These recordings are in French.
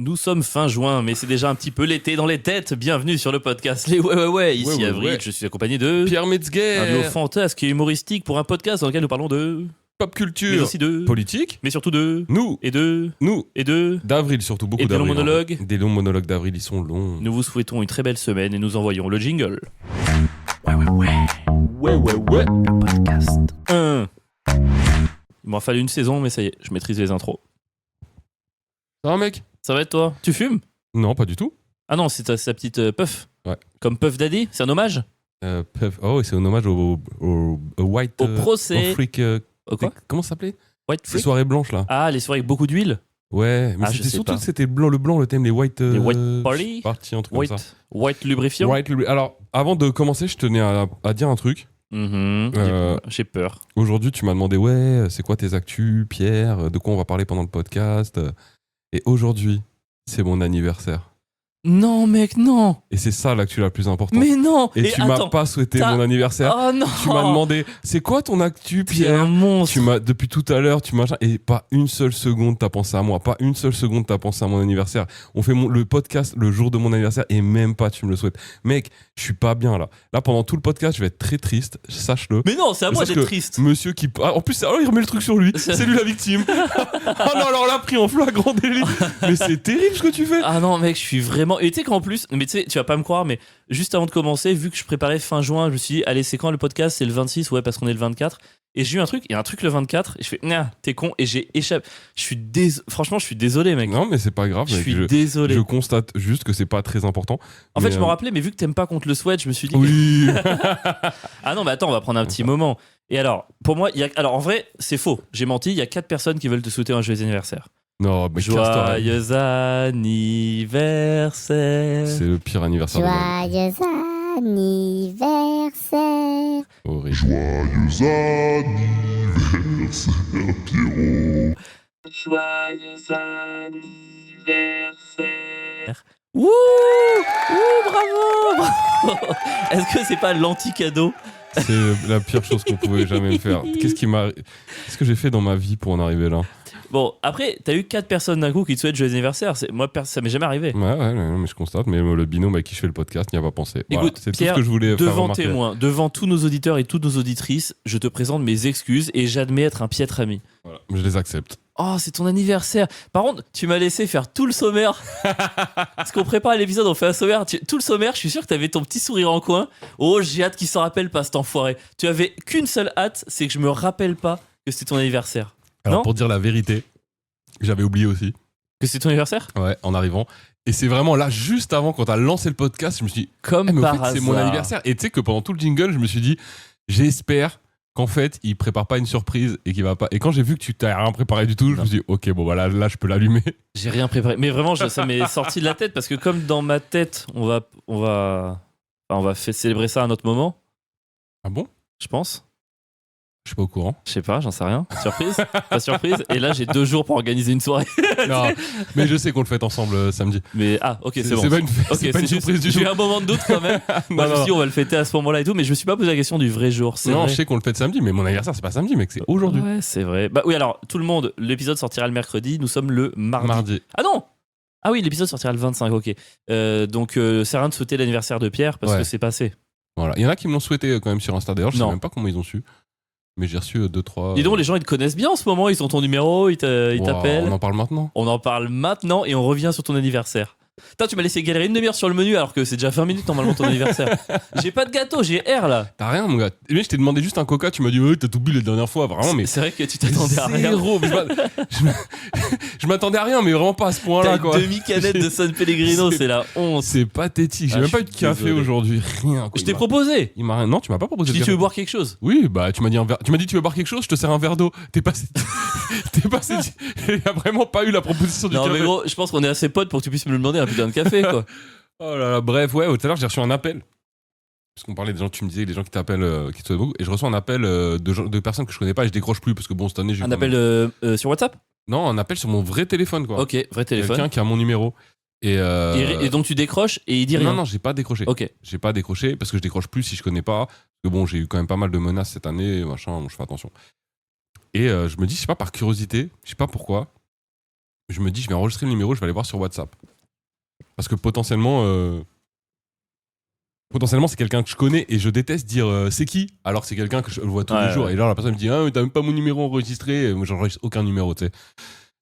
Nous sommes fin juin, mais c'est déjà un petit peu l'été dans les têtes. Bienvenue sur le podcast Les Ouais. Ici Avril, je suis accompagné de Pierre Metzger, un duo fantasque et humoristique pour un podcast dans lequel nous parlons de pop culture, mais aussi de politique, mais surtout de nous, et de d'Avril surtout, beaucoup et des longs d'Avril. monologues. Des longs monologues d'Avril, ils sont longs. Nous vous souhaitons une très belle semaine et nous envoyons le jingle. Ouais. Le podcast. Il m'en fallu une saison, mais ça y est, je maîtrise les intros. Ça va, mec? Ça va être toi? Tu fumes? Non, pas du tout. Ah non, c'est sa petite Puff. Ouais. Comme Puff Daddy, c'est un hommage? Oh, c'est un hommage au white... Au procès. Au freak... Au quoi? Comment ça s'appelait? White Ces Freak? soirées blanches, là. Ah, les soirées avec beaucoup d'huile? Ouais, mais Ah, je c'était sais surtout pas. que c'était le blanc, le thème, les white... Les white party? Party, un truc comme ça. White lubrifiant? Alors, avant de commencer, je tenais à dire un truc. J'ai peur. Aujourd'hui, tu m'as demandé, ouais, c'est quoi tes actus, Pierre? De quoi on va parler pendant le podcast? Et aujourd'hui, c'est mon anniversaire. Non, mec, non! Et c'est ça l'actu la plus importante. Mais non! Et tu m'as pas souhaité mon anniversaire. Oh non! Tu m'as demandé, c'est quoi ton actu, T'es Pierre? un monstre! Depuis tout à l'heure, tu m'as... Et pas une seule seconde t'as pensé à moi. Pas une seule seconde t'as pensé à mon anniversaire. On fait le podcast le jour de mon anniversaire et même pas tu me le souhaites. Mec, je suis pas bien là. Là, pendant tout le podcast, je vais être très triste. Sache-le. Mais non, c'est à moi Sache d'être que triste! Monsieur qui... Ah, en plus, alors il remet le truc sur lui. C'est lui la victime. Ah non, alors là, pris en flagrant délit. Mais c'est terrible ce que tu fais. Ah non, mec, je suis vraiment... Et tu sais qu'en plus... Mais tu sais, tu vas pas me croire, mais juste avant de commencer, vu que je préparais fin juin, je me suis dit, allez, c'est quand le podcast? C'est le 26? Ouais, parce qu'on est le 24. Et j'ai eu un truc, il y a un truc le 24, et je fais, nah, t'es con, et j'ai échappé. Franchement, je suis désolé, mec. Non, mais c'est pas grave. Je mec. suis désolé. Je constate juste que c'est pas très important. En fait, je me rappelais, mais vu que t'aimes pas qu'on te le souhaite, je me suis dit... Oui. Ah non, mais attends, on va prendre un petit moment. Et alors, pour moi, alors en vrai, c'est faux. J'ai menti, il y a 4 personnes qui veulent te souhaiter un joyeux anniversaire. Non, mais Joyeux anniversaire. C'est le pire anniversaire de ma vie. Joyeux anniversaire. Horrible. Joyeux anniversaire, Pierrot. Joyeux anniversaire. Ouh, bravo. Est-ce que c'est pas l'anti-cadeau? C'est la pire chose qu'on pouvait jamais me faire. Qu'est-ce que j'ai fait dans ma vie pour en arriver là? Bon, après, t'as eu 4 personnes d'un coup qui te souhaitent joyeux anniversaire. Moi, ça m'est jamais arrivé. Ouais, mais je constate. Mais le binôme avec qui je fais le podcast n'y a pas pensé. Voilà, Écoute, c'est Pierre, tout ce que je voulais faire devant remarquer. témoins, devant tous nos auditeurs et toutes nos auditrices, je te présente mes excuses et j'admets être un piètre ami. Voilà, je les accepte. Oh, c'est ton anniversaire. Par contre, tu m'as laissé faire tout le sommaire. Parce qu'on prépare l'épisode, on fait un sommaire. Tout le sommaire, je suis sûr que t'avais ton petit sourire en coin. Oh, j'ai hâte qu'il s'en rappelle pas, cet enfoiré. Tu avais qu'une seule hâte, c'est que je me rappelle pas que c'était ton anniversaire. Alors Non, pour dire la vérité, j'avais oublié aussi. que c'était ton anniversaire? Ouais, en arrivant. Et c'est vraiment là, juste avant, quand t'as lancé le podcast, je me suis dit, Comme mais par en fait, hasard. c'est mon anniversaire. Et tu sais que pendant tout le jingle, je me suis dit, j'espère qu'en fait, il prépare pas une surprise et qu'il va pas. Et quand j'ai vu que tu t'as rien préparé du tout, je me suis dit, ok, bon, voilà, là, je peux l'allumer. J'ai rien préparé. Mais vraiment, ça m'est sorti de la tête parce que comme dans ma tête, on va célébrer ça à un autre moment, Ah bon? je pense. Je suis pas au courant. Je sais pas, j'en sais rien. Surprise? Pas surprise. Et là, j'ai 2 jours pour organiser une soirée. Non, mais je sais qu'on le fête ensemble samedi. Mais ok, c'est bon. C'est pas une, Ok, c'est pas une surprise du tout. J'ai eu un moment de doute quand même. Moi, je me suis dit, on va le fêter à ce moment-là et tout, mais je me suis pas posé la question du vrai jour. C'est Non, vrai. je sais qu'on le fête samedi, mais mon anniversaire, c'est pas samedi, mec, c'est aujourd'hui. Ouais, c'est vrai. Bah oui, alors, tout le monde, l'épisode sortira le mercredi, nous sommes le mardi. Mardi. Ah non! Ah oui, l'épisode sortira le 25, ok. Donc, c'est rien de souhaiter l'anniversaire de Pierre parce Ouais. que c'est passé. Voilà. Il y en a qui me l'ont souhaité quand même sur Insta. D'ailleurs, je sais Non. même pas comment ils ont su. Mais j'ai reçu 2-3. Dis donc, les gens, ils te connaissent bien en ce moment, ils ont ton numéro, ils t'appellent. On en parle maintenant. On en parle maintenant et on revient sur ton anniversaire. Putain, tu m'as laissé galérer une demi-heure sur le menu alors que c'est déjà 20 minutes normalement ton anniversaire. J'ai pas de gâteau, j'ai R là. T'as rien, mon gars. Mais je t'ai demandé juste un coca, tu m'as dit, ouais, t'as tout bu la dernière fois. Vraiment, mais. C'est vrai que tu t'attendais à rien. Zéro. Je m'attendais à rien, mais vraiment pas à ce T'as point-là, une quoi. demi-canette de San Pellegrino, c'est la honte. C'est pathétique. J'ai Ah, même pas je eu de suis café désolé. aujourd'hui. Rien, quoi. Je t'ai proposé. Il m'a rien. Non, tu m'as pas proposé Je de dis, tu café. veux boire quelque chose? Oui, bah, tu m'as dit tu m'as dit, tu veux boire quelque chose, je te sers un verre d'eau. T'es passé. Il y a vraiment pas eu la proposition du Non, café. mais gros, je pense qu'on est assez potes pour que tu puisses me le demander un putain de café, quoi. Oh là là, bref, ouais, tout à l'heure j'ai reçu un appel. Parce qu'on parlait des gens, tu me disais, des gens qui t'appellent, qui te souhaitent beaucoup. Et je reçois un appel de personnes que je connais pas et je décroche plus parce que bon, cette année j'ai. Un quand appel même- sur WhatsApp? Non, un appel sur mon vrai téléphone, quoi. Ok, vrai téléphone. Quelqu'un qui a mon numéro. Et donc tu décroches et il dit rien. Non, j'ai pas décroché. Ok. J'ai pas décroché parce que je décroche plus si je connais pas. Parce que bon, j'ai eu quand même pas mal de menaces cette année, machin, bon, je fais attention. Et je me dis, je sais pas, par curiosité, je sais pas pourquoi, je me dis, je vais enregistrer le numéro, je vais aller voir sur WhatsApp. Parce que potentiellement, c'est quelqu'un que je connais et je déteste dire c'est qui, alors que c'est quelqu'un que je vois tous les jours. Et là, la personne me dit, ah, mais t'as même pas mon numéro enregistré. Et moi, j'enregistre aucun numéro, tu sais.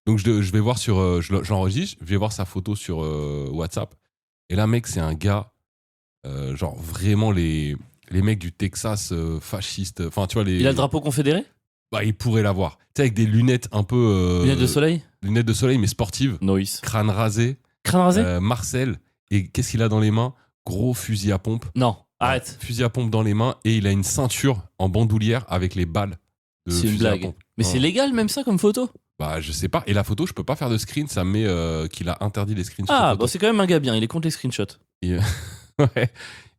Donc, je vais voir sur. Je l'enregistre, je vais voir sa photo sur WhatsApp. Et là, mec, c'est un gars, genre vraiment les mecs du Texas fascistes. Enfin, tu vois, Il a le drapeau confédéré? Bah, il pourrait l'avoir. Tu sais, avec des lunettes un peu. Lunettes de soleil? Lunettes de soleil, mais sportives. Noise. Crâne rasé. Crâne rasé? Marcel. Et qu'est-ce qu'il a dans les mains? Gros fusil à pompe. Non, arrête. Fusil à pompe dans les mains. Et il a une ceinture en bandoulière avec les balles de C'est une fusil à blague. pompe. Mais Ouais. c'est légal même ça comme photo? Bah, je sais pas. Et la photo, je peux pas faire de screen. Ça me met qu'il a interdit les screenshots. Ah, photos. bon, c'est quand même un gars bien, il est contre les screenshots. Et, ouais.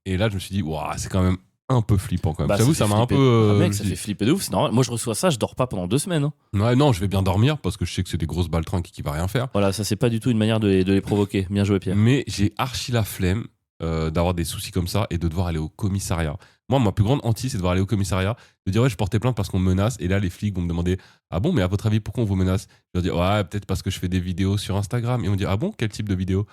Et là, je me suis dit, waouh, c'est quand même un peu flippant quand même. Bah, J'avoue, fait ça m'a un flipper. peu. Ah, mec, je ça dis- fait flipper de ouf, c'est normal. Moi, je reçois ça, je dors pas pendant 2 semaines. Hein. Ouais, non, je vais bien dormir parce que je sais que c'est des grosses baltringues qui va rien faire. Voilà, ça, c'est pas du tout une manière de les provoquer. Bien joué, Pierre. Mais j'ai archi la flemme d'avoir des soucis comme ça et de devoir aller au commissariat. Moi, ma plus grande hantise, c'est de devoir aller au commissariat, de dire ouais, je portais plainte parce qu'on me menace. Et là, les flics vont me demander ah bon, mais à votre avis, pourquoi on vous menace? Je leur dis ouais, peut-être parce que je fais des vidéos sur Instagram. Et on me dit ah bon, quel type de vidéo?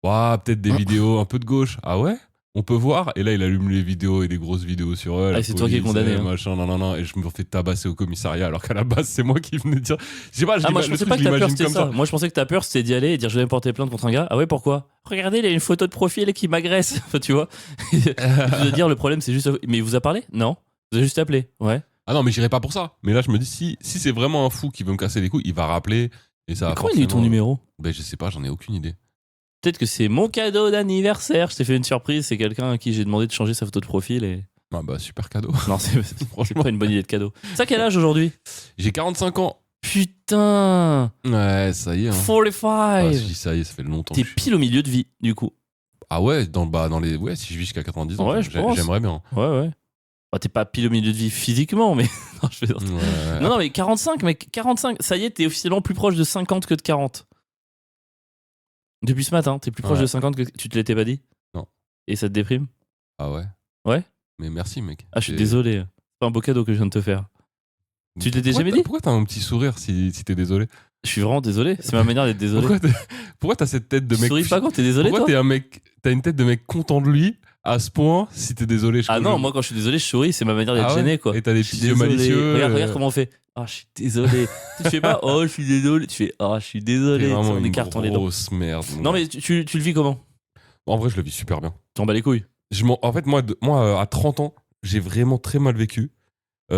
Ouais, peut-être des vidéos un peu de gauche. Ah ouais? On peut voir. Et là, il allume les vidéos et des grosses vidéos sur eux. Ah, la c'est toi qui es police, condamné, hein. Machin, non. Et je me fais tabasser au commissariat alors qu'à la base, c'est moi qui venais dire. Je sais pas, Ah, moi, je le pensais truc, pas que ta peur l'imagine c'était comme ça. Moi, je pensais que ta peur c'était d'y aller et dire je vais porter plainte contre un gars. Ah ouais, pourquoi? Regardez, il a une photo de profil qui m'agresse. Enfin, tu vois. Je veux dire, le problème c'est juste. Mais il vous a parlé? Non. Vous avez juste appelé? Ouais. Ah non, mais j'irai pas pour ça. Mais là, je me dis, si c'est vraiment un fou qui veut me casser les couilles, il va rappeler. Et ça va Mais comment il a eu ton forcément- numéro? Ben, je sais pas, j'en ai aucune idée. Peut-être que c'est mon cadeau d'anniversaire. Je t'ai fait une surprise. C'est quelqu'un à qui j'ai demandé de changer sa photo de profil et. Ah bah, super cadeau. Non, c'est Franchement. pas une bonne idée de cadeau. Ça, quel âge aujourd'hui? J'ai 45 ans. Putain! Ouais, ça y est. Hein. 45! Ah, si, ça y est, ça fait longtemps. T'es que je suis- pile au milieu de vie, du coup. Ah ouais, dans les. Ouais, si je vis jusqu'à 90 ans, Ouais, je pense. j'aimerais bien. Ouais. Bah, t'es pas pile au milieu de vie physiquement, mais. Non, je vais dire- Ouais. Non, mais 45, mec, 45. Ça y est, t'es officiellement plus proche de 50 que de 40. Depuis ce matin, t'es plus proche Ouais. de 50 que. Tu te l'étais pas dit? Non. Et ça te déprime? Ah ouais. Ouais. Mais merci, mec. Ah, je suis C'est- désolé. C'est pas un beau cadeau que je viens de te faire. Tu t'étais Pourquoi jamais t'as- dit? Pourquoi t'as un petit sourire si t'es désolé? Je suis vraiment désolé. C'est ma manière d'être désolé. Pourquoi t'as cette tête de Tu mec. souris pas quand t'es désolé, Pourquoi toi? t'es un mec. T'as une tête de mec content de lui à ce point si t'es désolé? Ah non, moi quand je suis désolé, je souris, c'est ma manière d'être Ah ouais gêné, quoi. Et t'as des Je suis petits yeux désolé. malicieux. Regarde comment on fait. Ah, je suis désolé. Tu fais pas, oh, je suis désolé. Tu fais, ah, je suis T'es désolé. vraiment En une écartant les dents. grosse merde. Non, mais tu le vis comment? En vrai, je le vis super bien. T'en bats les couilles. En fait, moi, à 30 ans, j'ai vraiment très mal vécu.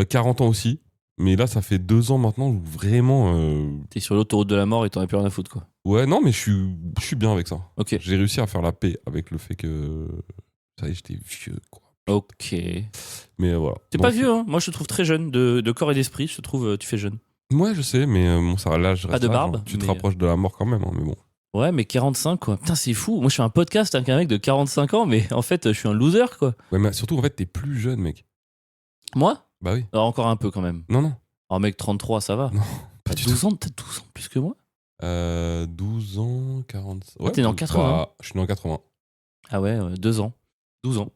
40 ans aussi. Mais là, ça fait 2 ans maintenant où vraiment. T'es sur l'autoroute de la mort et t'en as plus rien à foutre, quoi. Ouais, non, mais je suis bien avec ça. Ok. J'ai réussi à faire la paix avec le fait que. Ça y est, j'étais vieux, quoi. Ok. Mais voilà. T'es Donc, pas vieux, hein. Moi, je te trouve très jeune. De corps et d'esprit, je te trouve, tu fais jeune. Ouais, je sais, mais bon, ça, là, je Pas reste de là, barbe, genre, tu te mais- rapproches de la mort quand même, hein, mais bon. Ouais, mais 45, quoi. Putain, c'est fou. Moi, je fais un podcast avec un mec de 45 ans, mais en fait, je suis un loser, quoi. Ouais, mais surtout, en fait, t'es plus jeune, mec. Moi? Bah oui. Alors, encore un peu, quand même. Non, non. Oh, mec, 33, ça va. Non, T'as pas du 12 ans, peut-être 12 ans de plus que moi? 12 ans, 40. Ouais, t'es né en bah, 80. je suis né en 80. Ah ouais, 2 ans. 12 ans.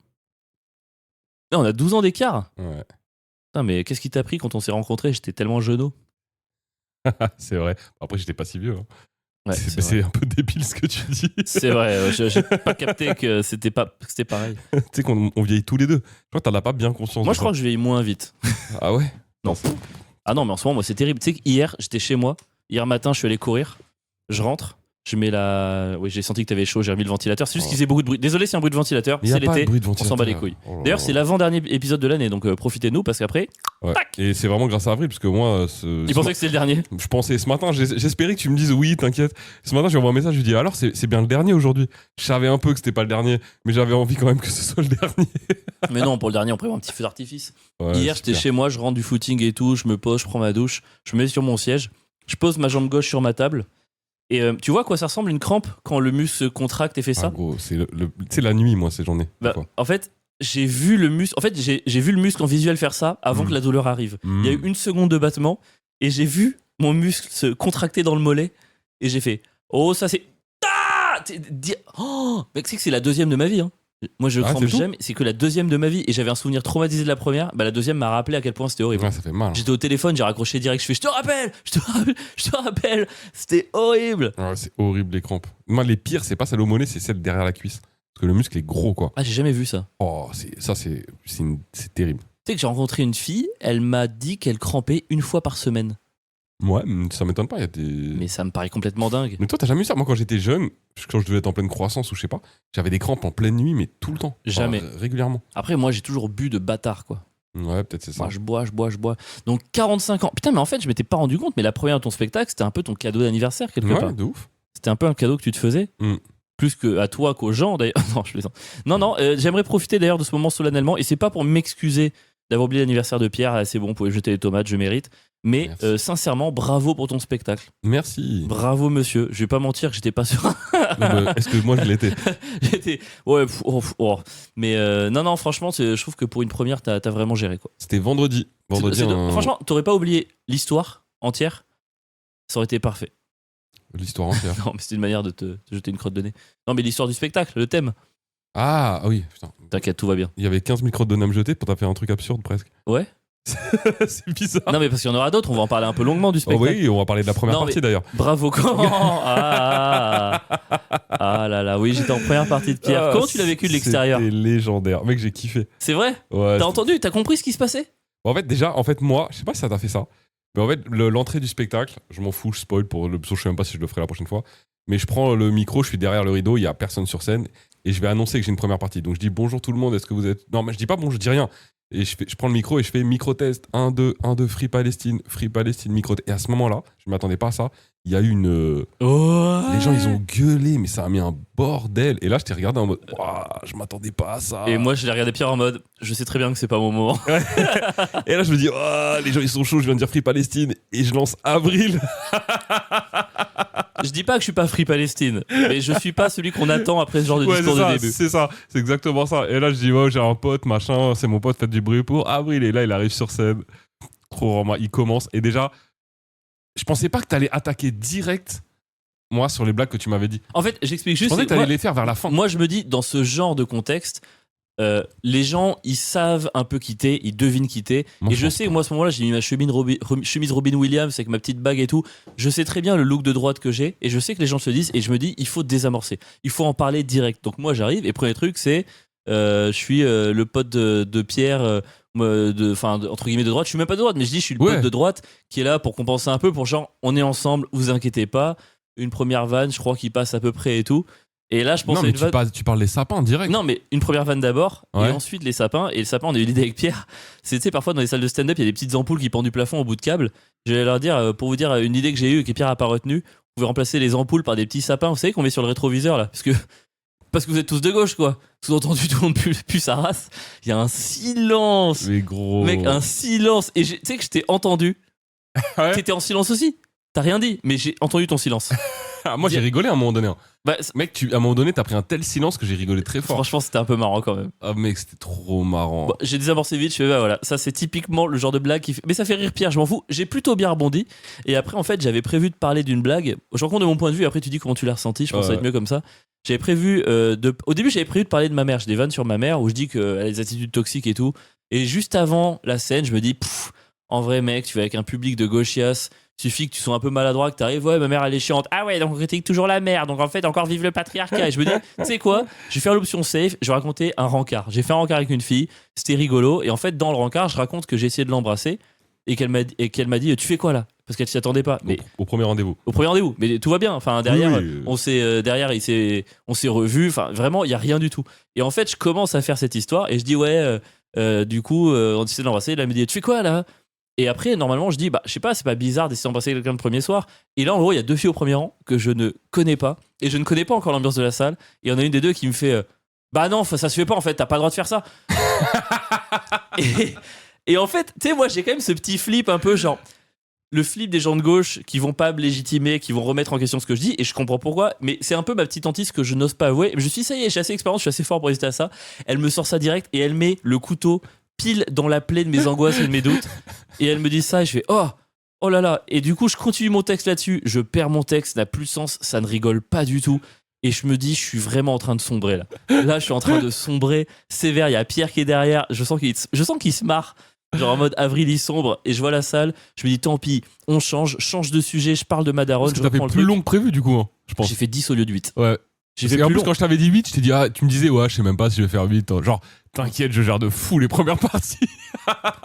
Non, on a 12 ans d'écart. Ouais. Putain, mais qu'est-ce qui t'a pris quand on s'est rencontrés? J'étais tellement jeuneau. C'est vrai. Après, j'étais pas si vieux. Hein. Ouais, c'est c'est vrai. c'est un peu débile ce que tu dis. C'est vrai, j'ai pas capté que c'était pareil. Tu sais qu'on on vieillit tous les deux. Je crois que t'en as pas bien conscience. Moi, de je crois que je vieillis moins vite. ça. Ah ouais? Non. Ah non, mais en ce moment, moi, c'est terrible. Tu sais qu'hier, j'étais chez moi. Hier matin, je suis allé courir. Je rentre. Je mets la. Oui, j'ai senti que t'avais chaud. J'ai remis le ventilateur. C'est juste Oh. qu'il faisait beaucoup de bruit. Désolé, c'est un bruit de ventilateur. Il y a C'est pas de l'été. bruit de On s'en bat les ventilateur. couilles. Oh là D'ailleurs, là. c'est l'avant-dernier épisode de l'année. Donc profitez-nous parce qu'après, Ouais. tac. Et c'est vraiment grâce à Avril, parce que moi, il pensait que c'était le dernier. je pensais ce matin, j'espérais que tu me dises oui, t'inquiète. Ce matin, j'ai envoyé un message, je lui dis alors, c'est bien le dernier aujourd'hui. Je savais un peu que c'était pas le dernier, mais j'avais envie quand même que ce soit le dernier. Mais non, pour le dernier, on prévoit un petit feu d'artifice. Ouais, Hier, j'étais super. chez moi. Je rentre du footing et tout. Je me pose, je prends ma douche. Je me mets sur mon siège. Je pose ma jambe gauche sur ma table. Et tu vois à quoi ça ressemble une crampe quand le muscle se contracte et fait ça? Ah, gros, c'est tu sais, la nuit, moi, ces journées. Bah, Quoi. en fait, j'ai vu le muscle. En fait, j'ai vu le muscle en visuel faire ça avant Mm. que la douleur arrive. Mm. Il y a eu 1 seconde de battement et j'ai vu mon muscle se contracter dans le mollet et j'ai fait oh ça c'est oh mec, c'est que c'est la 2e de ma vie. Hein. Moi, je Ah, crampe c'est tout jamais. C'est que la deuxième de ma vie. Et j'avais un souvenir traumatisé de la première. Bah, la deuxième m'a rappelé à quel point c'était horrible. Ouais, ça fait mal. J'étais au téléphone, j'ai raccroché direct. Je fais, je te rappelle, je te rappelle, je te rappelle. C'était horrible. Ouais, c'est horrible les crampes. Moi, les pires, c'est pas celle au mollet, c'est celle derrière la cuisse. Parce que le muscle est gros, quoi. Ah, j'ai jamais vu ça. Oh, c'est terrible. Tu sais que j'ai rencontré une fille, elle m'a dit qu'elle crampait une fois par semaine. Ouais, ça m'étonne pas, il y a des. Mais ça me paraît complètement dingue. Mais toi, t'as jamais eu ça? Moi, quand j'étais jeune, quand je devais être en pleine croissance ou je sais pas, j'avais des crampes en pleine nuit, mais tout le temps. Jamais. Régulièrement. Après, moi, j'ai toujours bu de bâtard, quoi. Ouais, peut-être c'est ça. Moi, je bois. Donc, 45 ans. Putain, mais en fait, je m'étais pas rendu compte, mais la première de ton spectacle, c'était un peu ton cadeau d'anniversaire, quelque Ouais, part. de ouf. C'était un peu un cadeau que tu te faisais. Mm. Plus que à toi qu'aux gens, d'ailleurs. Non, je plaisante. Non, j'aimerais profiter d'ailleurs de ce moment solennellement, et c'est pas pour m'excuser d'avoir oublié l'anniversaire de Pierre. Ah, c'est bon, vous pouvez jeter les tomates, je mérite. Mais sincèrement, bravo pour ton spectacle. Merci. Bravo, monsieur. Je vais pas mentir que j'étais pas sûr. Est-ce que moi, je l'étais? J'étais. Ouais, mais non, franchement, je trouve que pour une première, t'as vraiment géré, quoi. C'était vendredi. Franchement, t'aurais pas oublié l'histoire entière. Ça aurait été parfait. L'histoire entière. Non, mais c'était une manière de te jeter une crotte de nez. Non, mais l'histoire du spectacle, le thème. Ah oui, putain. T'inquiète, tout va bien. Il y avait 15 000 crottes de nez à me jeter pour taper un truc absurde presque. Ouais. C'est bizarre. Non, mais parce qu'il y en aura d'autres, on va en parler un peu longuement du Oh spectacle. oui, on va parler de la première Non, partie mais- d'ailleurs. Bravo, quand ah là là, oui, j'étais en première partie de Pierre. Comment tu l'as vécu de l'extérieur? C'était légendaire. Mec, j'ai kiffé. C'est vrai? Ouais. T'as entendu? T'as compris ce qui se passait? En fait, déjà, moi, je sais pas si ça t'a fait ça, mais en fait, l'entrée du spectacle, je m'en fous, je spoil pour le. Je sais même pas si je le ferai la prochaine fois, mais je prends le micro, je suis derrière le rideau, il y a personne sur scène, et je vais annoncer que j'ai une première partie. Donc je dis bonjour tout le monde, est-ce que vous êtes. Non, mais je dis pas bonjour, je dis rien. Et je prends le micro et je fais micro-test 1, 2, Free Palestine, micro-test. Et à ce moment-là, je m'attendais pas à ça. Il y a eu une. Les gens, ils ont gueulé, mais ça a mis un bordel. Et là, je t'ai regardé en mode, ouah, je m'attendais pas à ça. Et moi, je l'ai regardé Pierre en mode, je sais très bien que c'est pas mon moment. Et là, je me dis, oh, les gens, ils sont chauds, je viens de dire Free Palestine. Et je lance Avril. Je dis pas que je suis pas Free Palestine, mais je suis pas celui qu'on attend après ce genre de Ouais, discours c'est ça, de début. c'est ça, c'est exactement ça. Et là, je dis, ouais, j'ai un pote, machin, c'est mon pote, faites du bruit pour Avril. Et là, il arrive sur scène. Trop romain, il commence. Et déjà, je pensais pas que t'allais attaquer direct, moi, sur les blagues que tu m'avais dit. En fait, j'explique Je juste. pensais c'est que t'allais moi- les faire vers la fin. Moi, je me dis, dans ce genre de contexte, les gens, ils savent un peu quitter, ils devinent quitter. Moi, Et je je pense sais, pas. moi, à ce moment-là, j'ai mis ma chemise Robin Williams avec ma petite bague et tout. Je sais très bien le look de droite que j'ai. Et je sais que les gens se disent. Et je me dis, il faut désamorcer. Il faut en parler direct. Donc, moi, j'arrive. Et premier truc, c'est. Je suis le pote de Pierre. Entre guillemets de droite. Je suis même pas de droite, mais je dis, je suis le Ouais. pote de droite qui est là pour compenser un peu. Pour genre, on est ensemble, vous inquiétez pas. Une première vanne, je crois qu'il passe à peu près et tout. Et là, je pense Non, à mais une vanne. tu parles des sapins direct. Non, mais une première vanne d'abord, Ouais. et ensuite les sapins. Et le sapin, on a eu l'idée avec Pierre. C'est, tu sais, parfois dans les salles de stand-up, il y a des petites ampoules qui pendent du plafond au bout de câble. J'allais leur dire, pour vous dire une idée que j'ai eue et que Pierre a pas retenue, vous pouvez remplacer les ampoules par des petits sapins, vous savez, qu'on met sur le rétroviseur là. Parce que vous êtes tous de gauche, quoi. Sous-entendu, tout le monde pue sa race. Il y a un silence. Mais gros. Mec, un silence. Et tu sais que je t'ai entendu. Ouais. T'étais en silence aussi. T'as rien dit, mais j'ai entendu ton silence. Ah, moi, j'ai rigolé à un moment donné. Hein. Bah, Mec, à un moment donné, t'as pris un tel silence que j'ai rigolé très fort. franchement, c'était un peu marrant quand même. Ah, mec, c'était trop marrant. Bon, j'ai désamorcé vite, je fais bah voilà, ça c'est typiquement le genre de blague qui fait. Mais ça fait rire Pierre, je m'en fous. J'ai plutôt bien rebondi. Et après, en fait, j'avais prévu de parler d'une blague. Je raconte de mon point de vue, et après tu dis comment tu l'as ressenti. Je pense que ça va être mieux comme ça. J'avais prévu au début, j'avais prévu de parler de ma mère. J'ai des vannes sur ma mère où je dis qu'elle a des attitudes toxiques et tout. Et juste avant la scène, je me dis, en vrai, mec, tu vas avec un public de gauchias. Suffit que tu sois un peu maladroit, que t'arrives, ouais, ma mère elle est chiante. Ah ouais, donc on critique toujours la mère. Donc en fait, encore vive le patriarcat. Et je me dis, tu sais quoi, je vais faire l'option safe, je vais raconter un rencard. J'ai fait un rencard avec une fille, c'était rigolo. Et en fait, dans le rencard, je raconte que j'ai essayé de l'embrasser et qu'elle m'a dit, tu fais quoi là? Parce qu'elle s'y attendait pas. Mais Au premier rendez-vous. au premier rendez-vous, mais tout va bien. Enfin, derrière, Oui. on s'est revus. Enfin, vraiment, il y a rien du tout. Et en fait, je commence à faire cette histoire et je dis, ouais, du coup, on essaie de l'embrasser. Elle me dit, tu fais quoi là? Et après, normalement, je dis, bah, je sais pas, c'est pas bizarre d'essayer d'embrasser quelqu'un le premier soir. Et là, en gros, il y a 2 filles au premier rang que je ne connais pas. Et je ne connais pas encore l'ambiance de la salle. Et il y en a une des deux qui me fait, bah non, ça se fait pas en fait, t'as pas le droit de faire ça. et en fait, tu sais, moi, j'ai quand même ce petit flip un peu genre. Le flip des gens de gauche qui vont pas me légitimer, qui vont remettre en question ce que je dis, et je comprends pourquoi, mais c'est un peu ma petite hantise que je n'ose pas avouer. Je me suis dit, ça y est, j'ai assez d'expérience, je suis assez fort pour résister à ça. Elle me sort ça direct et elle met le couteau pile dans la plaie de mes angoisses et de mes doutes. Et elle me dit ça et je fais, oh là là. Et du coup, je continue mon texte là-dessus, je perds mon texte, ça n'a plus de sens, ça ne rigole pas du tout. Et je me dis, je suis vraiment en train de sombrer là. Là, je suis en train de sombrer sévère. Il y a Pierre qui est derrière. Je sens qu'il se marre. Genre en mode avril, il sombre. Et je vois la salle. Je me dis, tant pis, on change de sujet. Je parle de ma daronne. Parce que t'as fait reprends le plus truc. long que prévu, du coup, hein, je pense. J'ai fait 10 au lieu de 8. Ouais. J'ai Parce fait qu'en plus plus, long. quand je t'avais dit 8, je t'ai dit, tu me disais, ouais, je sais même pas si je vais faire 8. Genre, t'inquiète, je gère de fou les premières parties.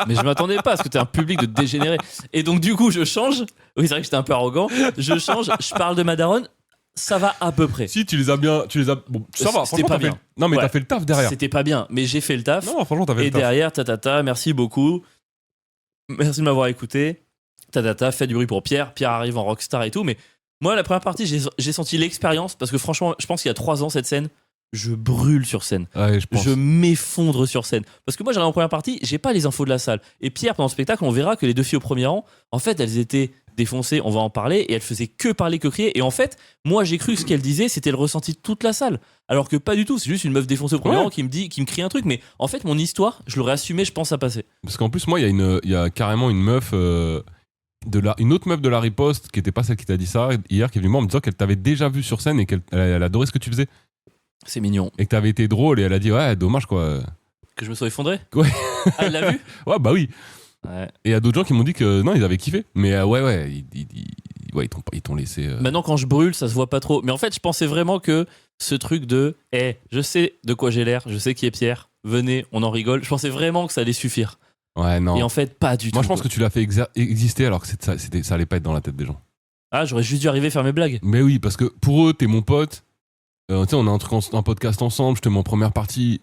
Mais je m'attendais pas parce que t'es un public de dégénérés. Et donc, du coup, je change. Oui, c'est vrai que j'étais un peu arrogant. Je change. Je parle de ma daronne. Ça va à peu près. Si, tu les as bien. Bon, ça va, C'était franchement, pas t'as bien. fait. Non, mais Ouais. t'as fait le taf derrière. C'était pas bien, mais j'ai fait le taf. Non, franchement, t'as fait Et le taf. derrière, merci beaucoup. Merci de m'avoir écouté. Fais du bruit pour Pierre. Pierre arrive en rockstar et tout. Mais moi, la première partie, j'ai senti l'expérience parce que franchement, je pense qu'il y a 3 ans, cette scène, je brûle sur scène. Ouais, je pense. Je m'effondre sur scène. Parce que moi, j'arrive en première partie, j'ai pas les infos de la salle. Et Pierre, pendant le spectacle, on verra que les 2 filles au premier rang, en fait, elles étaient défoncées, on va en parler, et elles faisaient que parler, que crier. Et en fait, moi, j'ai cru que ce qu'elles disaient, c'était le ressenti de toute la salle. Alors que pas du tout, c'est juste une meuf défoncée au premier Ouais. rang qui me crie un truc. Mais en fait, mon histoire, je l'aurais assumé, je pense, à passer. Parce qu'en plus, moi, il y a carrément une meuf. Une autre meuf de la riposte qui était pas celle qui t'a dit ça hier, qui est venue moi en me disant qu'elle t'avait déjà vu sur scène et elle adorait ce que tu faisais C'est mignon. et que t'avais été drôle et elle a dit ouais dommage quoi. Que je me sois effondré. Ouais. Ah, elle l'a vu. Ouais bah oui. Ouais. Et il y a d'autres gens qui m'ont dit que non ils avaient kiffé mais ouais ils t'ont laissé. Maintenant, quand je brûle, ça se voit pas trop. Mais en fait, je pensais vraiment que ce truc de je sais de quoi j'ai l'air, je sais qui est Pierre, venez, on en rigole. Je pensais vraiment que ça allait suffire. Ouais non. Et en fait, pas du tout. Moi je pense que tu l'as fait exister alors que ça allait pas être dans la tête des gens. Ah, j'aurais juste dû arriver à faire mes blagues. Mais oui parce que pour eux t'es mon pote. Tu sais on a un podcast ensemble, je te mets en première partie.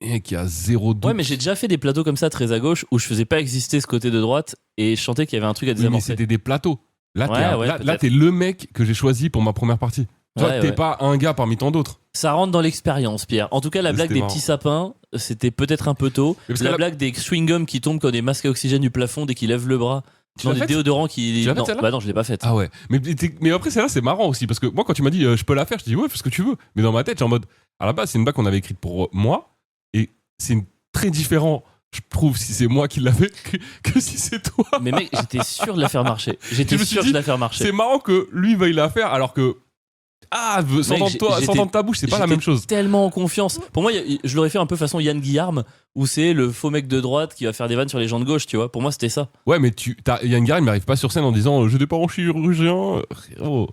Et qu'il y a zéro doute. Ouais, mais j'ai déjà fait des plateaux comme ça très à gauche où je faisais pas exister ce côté de droite et je sentais qu'il y avait un truc à Oui, mais désamorcer. c'était des plateaux. Là, Ouais, là, peut-être. t'es le mec que j'ai choisi pour ma première partie. Tu vois, Ouais, t'es ouais. pas un gars parmi tant d'autres. Ça rentre dans l'expérience, Pierre. En tout cas, la blague C'était des marrant. petits sapins, c'était peut-être un peu tôt. Mais parce que La là- blague des chewing-gums qui tombent comme des masques à oxygène du plafond dès qu'ils lèvent le bras. Tu Non, l'as des faite déodorants qui. Tu l'as faite, Non, celle-là bah non, je l'ai pas faite. Ah ouais. Mais après, celle-là, c'est marrant aussi. Parce que moi, quand tu m'as dit je peux la faire, je dis ouais, fais ce que tu veux. Mais dans ma tête, j'ai en mode. À la base, c'est une blague qu'on avait écrite pour moi. Et c'est très différent, je trouve, si c'est moi qui l'ai fait que si c'est toi. Mais mec, j'étais sûr de la faire marcher. J'étais Je me suis sûr dit, de la faire marcher. C'est marrant que lui veuille la faire alors que. S'entendre de ta bouche, c'est pas la j'étais même chose. Tellement en confiance. Pour moi, je l'aurais fait un peu façon Yann Guillarme, où c'est le faux mec de droite qui va faire des vannes sur les gens de gauche, tu vois. Pour moi, c'était ça. Ouais, mais Yann Gary, il m'arrive pas sur scène en disant j'ai des parents chirurgiens. Frérot.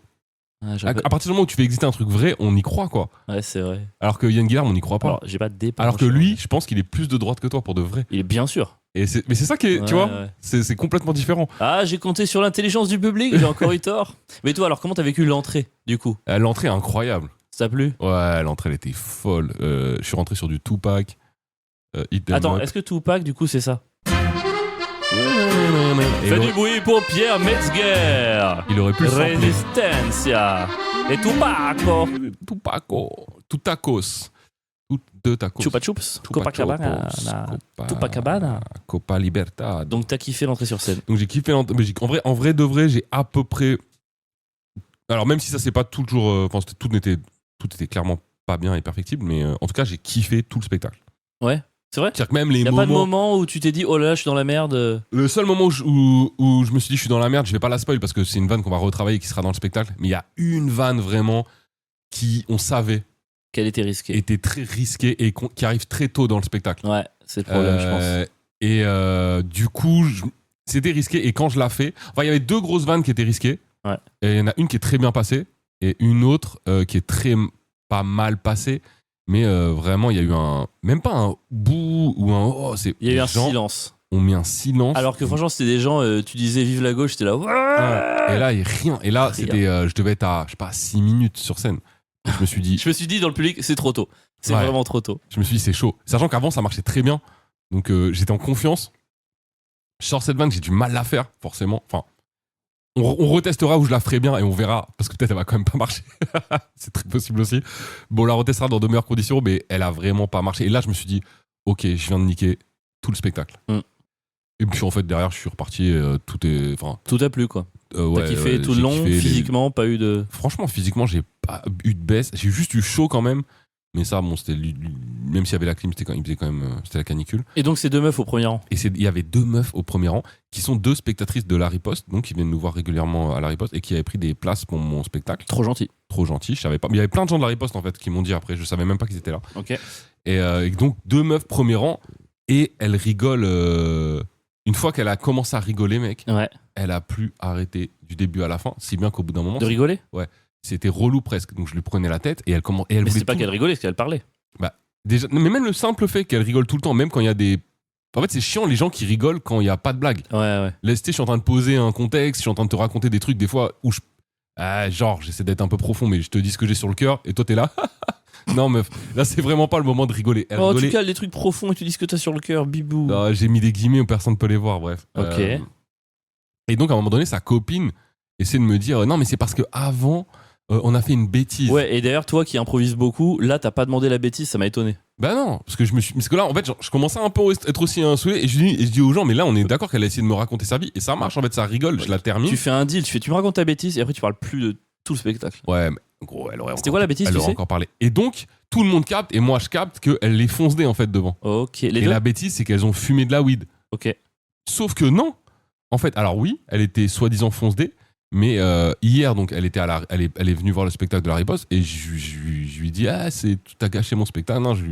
Ah, À partir du moment où tu fais exister un truc vrai, on y croit quoi. Ouais, c'est vrai. Alors que Yann Guillaume, on n'y croit pas. Alors, j'ai pas de départ. Alors que lui, je pense qu'il est plus de droite que toi pour de vrai. Il est bien sûr. Mais c'est ça qui est, tu Ouais, vois, ouais. c'est complètement différent. Ah, j'ai compté sur l'intelligence du public, j'ai encore eu tort. Mais toi, alors, comment t'as vécu l'entrée, du coup? L'entrée est incroyable. Ça t'a plu? Ouais, l'entrée elle était folle. Je suis rentré sur du Tupac. Hit 'em Attends, Up. est-ce que Tupac, du coup, c'est ça? Et Fais il du aurait- bruit pour Pierre Metzger. Il aurait pu le sampler. Resistencia. Et Tupaco. Tupaco. Tutacos. Deux tacos. Chupa Chups. Tupa Copacabana. Chocos, Copacabana. Copa Libertad. Donc, t'as kiffé l'entrée sur scène. Donc j'ai kiffé l'entrée. Mais en vrai de vrai, j'ai à peu près. Alors même si ça c'est pas toujours. Enfin, tout était clairement pas bien et perfectible, mais en tout cas j'ai kiffé tout le spectacle. Ouais, c'est vrai? C'est-à-dire que même les Y a moments. pas de moment où tu t'es dit, oh là là, je suis dans la merde. Le seul moment où je me suis dit je suis dans la merde, je vais pas la spoil parce que c'est une vanne qu'on va retravailler qui sera dans le spectacle. Mais il y a une vanne vraiment qui, on savait, Qu'elle était risquée. était très risquée et qui arrive très tôt dans le spectacle. Ouais, c'est le problème, je pense. Et du coup, c'était risqué. Et quand je l'ai fait, enfin, il y avait deux grosses vannes qui étaient risquées. Ouais. Et il y en a une qui est très bien passée et une autre qui est très pas mal passée. Mais vraiment, il y a eu même pas un bout ou un oh. Il y a eu les un gens silence. ont mis un silence. Alors que franchement, c'était des gens, tu disais vive la gauche, t'es là. Ouais. Ouais. Et là, il y a rien. Et là, Rien. c'était, je devais être à, je sais pas, 6 minutes sur scène. Et je me suis dit, Je me suis dit dans le public, c'est trop tôt. C'est Ouais. vraiment trop tôt. c'est chaud. Sachant qu'avant, ça marchait très bien. Donc, j'étais en confiance. Je sors cette vanne, j'ai du mal à la faire, forcément. Enfin, on retestera où je la ferai bien et on verra. Parce que peut-être elle va quand même pas marcher. C'est très possible aussi. Bon, on la retestera dans de meilleures conditions, mais elle a vraiment pas marché. Et là, je me suis dit, ok, je viens de niquer tout le spectacle. Mm. Et puis, en fait, derrière, je suis reparti. Tout est. Enfin, Tout a plu, quoi. ouais, T'as kiffé tout le j'ai long, kiffé physiquement, pas eu de. Franchement, physiquement, j'ai pas eu de baisse. J'ai juste eu chaud quand même. Mais ça, bon, même s'il y avait la clim, il faisait quand même, c'était la canicule. Et donc, c'est 2 meufs au premier rang. Et il y avait 2 meufs au premier rang qui sont 2 spectatrices de la Riposte, donc qui viennent nous voir régulièrement à la Riposte et qui avaient pris des places pour mon spectacle. Trop gentil. Trop gentil, je savais pas. Mais il y avait plein de gens de la Riposte en fait qui m'ont dit après, je savais même pas qu'ils étaient là. Ok. Et donc 2 meufs premier rang et elle rigole. Une fois qu'elle a commencé à rigoler, mec, Ouais. elle a plus arrêté du début à la fin, si bien qu'au bout d'un moment, De rigoler? c'était relou presque. Donc je lui prenais la tête et elle Mais voulait c'est pas tout- qu'elle rigolait, c'est qu'elle parlait. Déjà, mais même le simple fait qu'elle rigole tout le temps, même quand il y a des. En fait, c'est chiant les gens qui rigolent quand il n'y a pas de blague. Ouais. Laisse, je suis en train de poser un contexte, je suis en train de te raconter des trucs des fois où genre, j'essaie d'être un peu profond, mais je te dis ce que j'ai sur le cœur et toi t'es là. Non, meuf, là c'est vraiment pas le moment de rigoler. Elle Oh, rigolait. tu cales des trucs profonds et tu dis ce que t'as sur le cœur, bibou. Non, j'ai mis des guillemets où personne ne peut les voir, bref. Ok. Et donc à un moment donné, sa copine essaie de me dire non, mais c'est parce que avant on a fait une bêtise. Ouais, et d'ailleurs, toi qui improvises beaucoup, là, t'as pas demandé la bêtise, ça m'a étonné. Bah non, parce que là, en fait, je commençais un peu à être aussi insolé et je dis aux gens, mais là, on est d'accord qu'elle a essayé de me raconter sa vie et ça marche, en fait, ça rigole, je la termine. Tu fais un deal, tu me racontes ta bêtise et après tu parles plus de tout le spectacle. Ouais, mais gros, elle aurait C'était quoi la bêtise, elle tu aurait sais encore parlé. Et donc, tout le monde capte et moi, je capte qu'elle les fonce en fait devant. Ok, les Et deux. la bêtise, c'est qu'elles ont fumé de la weed. Ok. Sauf que non. En fait, alors oui, elle était soi-disant fonce-dé, mais hier, donc, elle est venue voir le spectacle de la Riposte et je lui dis t'as gâché mon spectacle. Non, je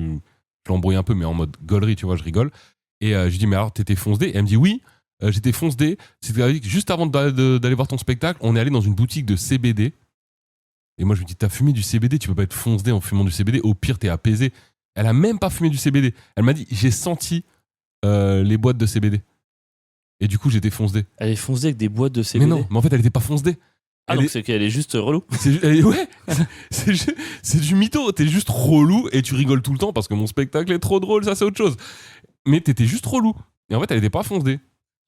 l'embrouille un peu, mais en mode gaulerie, tu vois, je rigole. Et je lui dis, mais alors, t'étais fonce-dé? Et elle me dit, oui, j'étais fonce-dé. C'était juste avant d'aller voir ton spectacle, on est allé dans une boutique de CBD. Et moi, je lui dis, t'as fumé du CBD, tu peux pas être fonce-dé en fumant du CBD. Au pire, t'es apaisé. Elle a même pas fumé du CBD. Elle m'a dit, j'ai senti les boîtes de CBD. Et du coup, j'étais fonce-dé. Elle est foncée avec des boîtes de CBD. Mais non, mais en fait, elle était pas fonce-dé. Ah, donc c'est qu'elle est juste relou. Ouais, c'est du mytho. T'es juste relou et tu rigoles tout le temps parce que mon spectacle est trop drôle, ça c'est autre chose. Mais t'étais juste relou. Et en fait, elle était pas fonce-dé.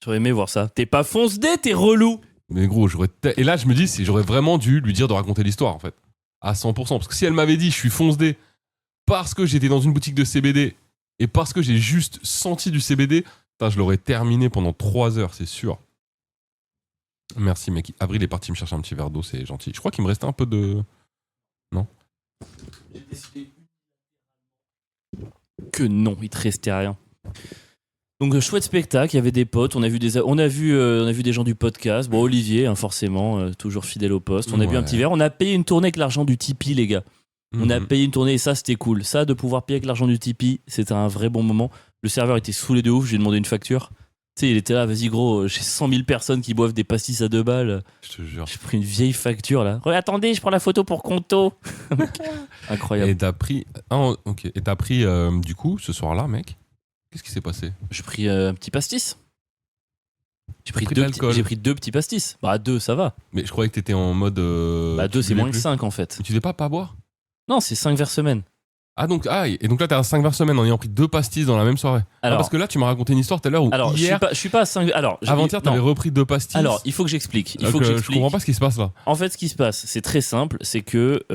J'aurais aimé voir ça. T'es pas fonce-dé, t'es relou. Mais gros, et là, je me dis, j'aurais vraiment dû lui dire de raconter l'histoire en fait. À 100%. Parce que si elle m'avait dit, je suis fonce-dé parce que j'étais dans une boutique de CBD et parce que j'ai juste senti du CBD, je l'aurais terminé pendant 3 heures, c'est sûr. Merci mec. Avril est parti me chercher un petit verre d'eau, c'est gentil. Je crois qu'il me restait un peu de... Non? J'ai décidé que non, il te restait rien. Donc chouette spectacle, il y avait des potes, on a vu des gens du podcast. Bon, Olivier, hein, forcément, toujours fidèle au poste. On a bu un petit verre, on a payé une tournée avec l'argent du Tipeee, les gars. On a payé une tournée et ça c'était cool. Ça, de pouvoir payer avec l'argent du Tipeee, c'était un vrai bon moment. Le serveur était saoulé de ouf, j'ai demandé une facture. Tu sais, il était là, vas-y gros, j'ai 100 000 personnes qui boivent des pastis à 2 balles. Je te jure. J'ai pris une vieille facture là. Attendez, je prends la photo pour Conto. Incroyable. Et t'as pris... Ah, ok. Et t'as pris, du coup, ce soir-là, mec, qu'est-ce qui s'est passé? J'ai pris un petit pastis. J'ai pris, pris de l'alcool. j'ai pris 2 petits pastis. Bah 2, ça va. Mais je croyais que t'étais en mode... Bah 2, c'est moins que 5 en fait. Mais tu devais pas boire? Non, c'est 5 vers semaine. Ah donc, et donc là t'es à 5 vers semaine en ayant pris 2 pastis dans la même soirée. Alors, parce que là tu m'as raconté une histoire tout à l'heure où alors hier, je suis pas à 5. Alors, avant-hier non. t'avais repris 2 pastis. Alors, il faut que j'explique. Il Donc, faut que je j'explique. comprends pas ce qui se passe là. En fait, ce qui se passe, c'est très simple, c'est que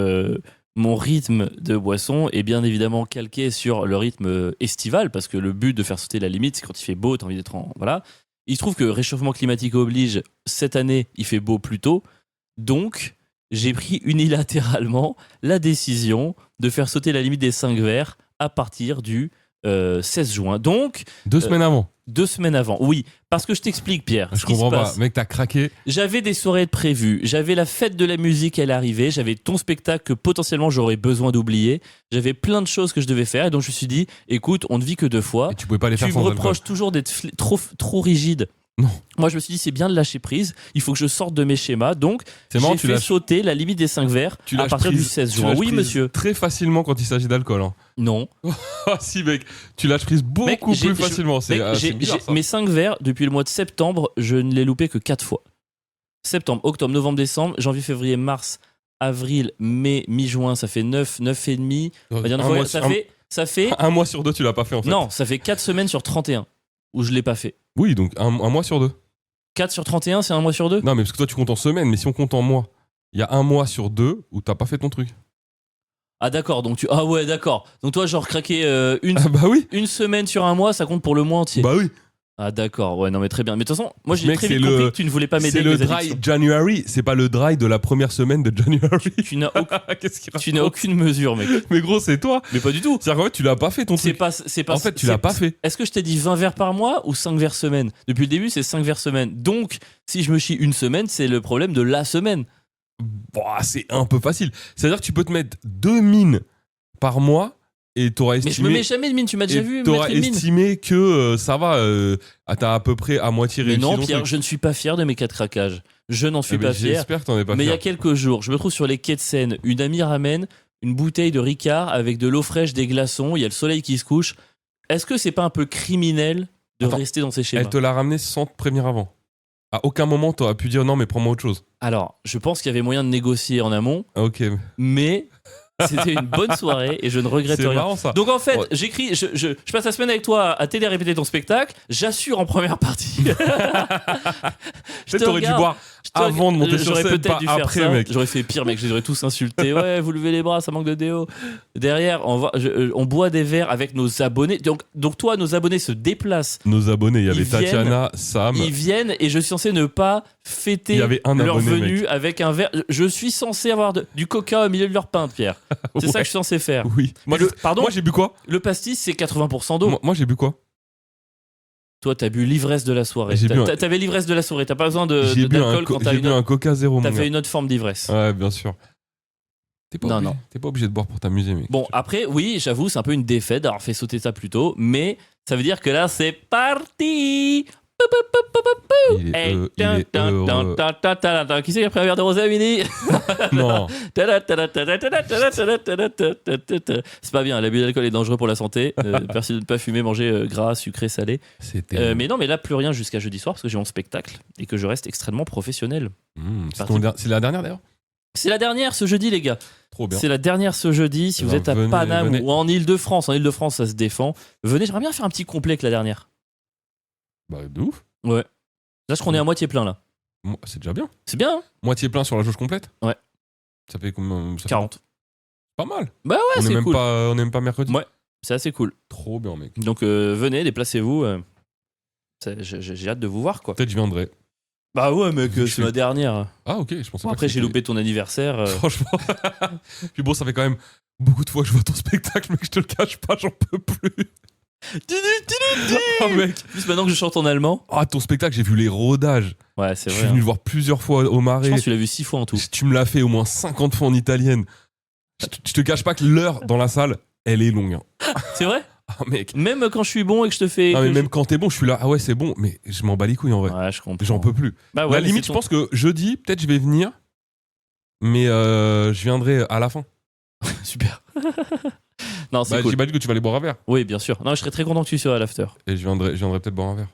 mon rythme de boisson est bien évidemment calqué sur le rythme estival, parce que le but de faire sauter la limite, c'est quand il fait beau, t'as envie d'être en... Voilà. Il se trouve que réchauffement climatique oblige, cette année, il fait beau plus tôt, donc j'ai pris unilatéralement la décision de faire sauter la limite des 5 verres à partir du 16 juin. Donc... 2 semaines avant. 2 semaines avant, oui. Parce que je t'explique, Pierre. Je comprends pas. Mec, t'as craqué. J'avais des soirées de prévues, j'avais la fête de la musique, elle arrivait, j'avais ton spectacle que potentiellement j'aurais besoin d'oublier, j'avais plein de choses que je devais faire et donc je me suis dit, écoute, on ne vit que 2 fois. Et tu pouvais pas les faire Tu sans me alcool. reproches toujours d'être trop rigide. Non. Moi, je me suis dit, c'est bien de lâcher prise, il faut que je sorte de mes schémas, donc C'est marrant, j'ai fait sauter la limite des 5 verres tu à lâches partir du prise- 16 tu juin. lâches Oui, prise monsieur. Très facilement quand il s'agit d'alcool. Hein. Non. Ah si mec, tu lâches prise beaucoup Mec, plus facilement. C'est Mec, bizarre ça. mes 5 verres, depuis le mois de septembre, je ne les loupé que 4 fois. Septembre, octobre, novembre, décembre, janvier, février, mars, avril, mai, mi-juin, ça fait 9 et demi. On va dire 9 fois, ça fait un mois sur 2 tu l'as pas fait en fait. non, ça fait 4 semaines sur 31 où je l'ai pas fait. Oui, donc un mois sur 2. 4 sur 31, c'est un mois sur 2. Non mais parce que toi tu comptes en semaine, mais si on compte en mois, il y a un mois sur 2 où t'as pas fait ton truc. Ah d'accord, donc ah ouais, d'accord. Donc toi genre craquer Ah bah oui. une semaine sur un mois, ça compte pour le mois entier. Bah oui. Ah d'accord, ouais, non mais très bien. Mais de toute façon, moi j'ai Mec, très c'est vite compris le- que tu ne voulais pas m'aider C'est avec le mes dry addictions. January, c'est pas le dry de la première semaine de January. Tu n'as Qu'est-ce qu'il tu n'as raconte aucune mesure, mec. Mais gros, c'est toi. Mais pas du tout. C'est-à-dire qu'en fait, tu l'as pas fait ton C'est truc. pas, c'est pas. En fait, tu c'est- l'as pas fait. Est-ce que je t'ai dit 20 verres par mois ou 5 verres semaine? Depuis le début, c'est 5 verres semaine. Donc, si je me chie une semaine, c'est le problème de la semaine. Bah, c'est un peu facile. C'est-à-dire que tu peux te mettre 2 mines par mois et t'auras Mais je me estimé. mets jamais de mine, tu m'as déjà Et vu me t'auras mettre une mine. estimé que ça va, t'as à peu près à moitié Mais réussi. non, ton Pierre, truc. je ne suis pas fier de mes 4 craquages. Je n'en suis Eh ben, pas fier. J'espère que t'en es pas Mais il y a fier. quelques jours, je me trouve sur les quais de Seine. Une amie ramène une bouteille de Ricard avec de l'eau fraîche, des glaçons. Il y a le soleil qui se couche. Est-ce que c'est pas un peu criminel de Attends, rester dans ces schémas? Elle te l'a ramené sans te prévenir avant. À aucun moment, t'aurais pu dire non, mais prends-moi autre chose. Alors, je pense qu'il y avait moyen de négocier en amont, Ah, ok. mais c'était une bonne soirée et je ne regrette C'est rien. marrant ça. Donc en fait, Ouais. j'écris, je passe la semaine avec toi à télé répéter ton spectacle. J'assure en première partie. Je Peut-être te t'aurais dû regarde, boire je te avant de monter sur J'aurais scène, peut-être pas dû faire après, ça. mec. J'aurais fait pire, mec. Je les aurais tous insultés. Ouais, vous levez les bras, ça manque de déo. Derrière, on boit des verres avec nos abonnés. Donc toi, nos abonnés se déplacent. Nos abonnés, il y avait Ils viennent, Tatiana, Sam. Ils viennent et je suis censé ne pas fêter Il y avait un leur abonné, venue mec. avec un verre. Je suis censé avoir du coca au milieu de leur pinte, Pierre. C'est ça Ouais. que je suis censé faire. Oui. Moi, Pardon, moi j'ai bu quoi le pastis, c'est 80% d'eau. Moi j'ai bu quoi Toi, t'as bu l'ivresse de la soirée. J'ai bu un- T'avais l'ivresse de la soirée. T'as pas besoin J'ai bu d'alcool quand t'as j'ai bu un Coca Zéro, t'as mon fait gars. une autre forme d'ivresse. Ouais, bien sûr. T'es pas, Non, obligé, non. t'es pas obligé de boire pour t'amuser, mec. Bon, après, oui, j'avoue, c'est un peu une défaite d'avoir fait sauter ça plus tôt, mais ça veut dire que là, c'est parti. Il est, Hey, il est heureux. Qui c'est qui a pris un verre de rosé à midi? Non. C'est pas bien, l'abus d'alcool est dangereux pour la santé. Merci de ne pas fumer, manger gras, sucré, salé. C'était. Mais non, mais là, plus rien jusqu'à jeudi soir parce que j'ai mon spectacle et que je reste extrêmement professionnel. C'est la dernière d'ailleurs. C'est la dernière ce jeudi, les gars. Trop bien. C'est la dernière ce jeudi. Si Eh vous ben, êtes à venez, Paname venez. ou en Ile-de-France, ça se défend. Venez, j'aimerais bien faire un petit complet avec la dernière. Bah de ouf. Ouais. Là, je crois qu'on est à moitié plein là. C'est déjà bien. C'est bien, hein? Moitié plein sur la jauge complète. Ouais. Ça fait combien ça fait 40. Pas mal. Bah ouais, on est c'est même cool. pas, on est même pas mercredi. Ouais. C'est assez cool. Trop bien, mec. Donc venez, déplacez-vous. J'ai hâte de vous voir quoi. Peut-être je viendrai. Bah ouais, mec, Je c'est suis- ma dernière. Ah ok, je pensais Bon, pas. après, que j'ai c'était- loupé ton anniversaire. Franchement. Puis bon, ça fait quand même beaucoup de fois que je vois ton spectacle, mec. Je te le cache pas, j'en peux plus. Oh mec. Plus maintenant que je chante en allemand. Ah, ton spectacle, j'ai vu les rodages. Ouais, c'est Je vrai. suis hein. venu le voir plusieurs fois au Je Marais. pense que tu l'as vu 6 fois en tout. Tu me l'as fait au moins 50 fois en italienne. Je te cache pas que l'heure dans la salle, elle est longue. Hein. C'est vrai? Ah mec. Même quand je suis bon et que je te fais. Ah, mais que même quand t'es bon, je suis là. Ah ouais, c'est bon. Mais je m'en bats les couilles en vrai. Ouais, je comprends. J'en peux plus. Bah À ouais, la mais limite, c'est je ton- pense que jeudi, peut-être je vais venir. Mais je viendrai à la fin. Super. Non, c'est Bah, cool. j'imagine que tu vas aller boire un verre. Oui, bien sûr. Non, je serais très content que tu sois à l'after. Et je viendrai peut-être boire un verre.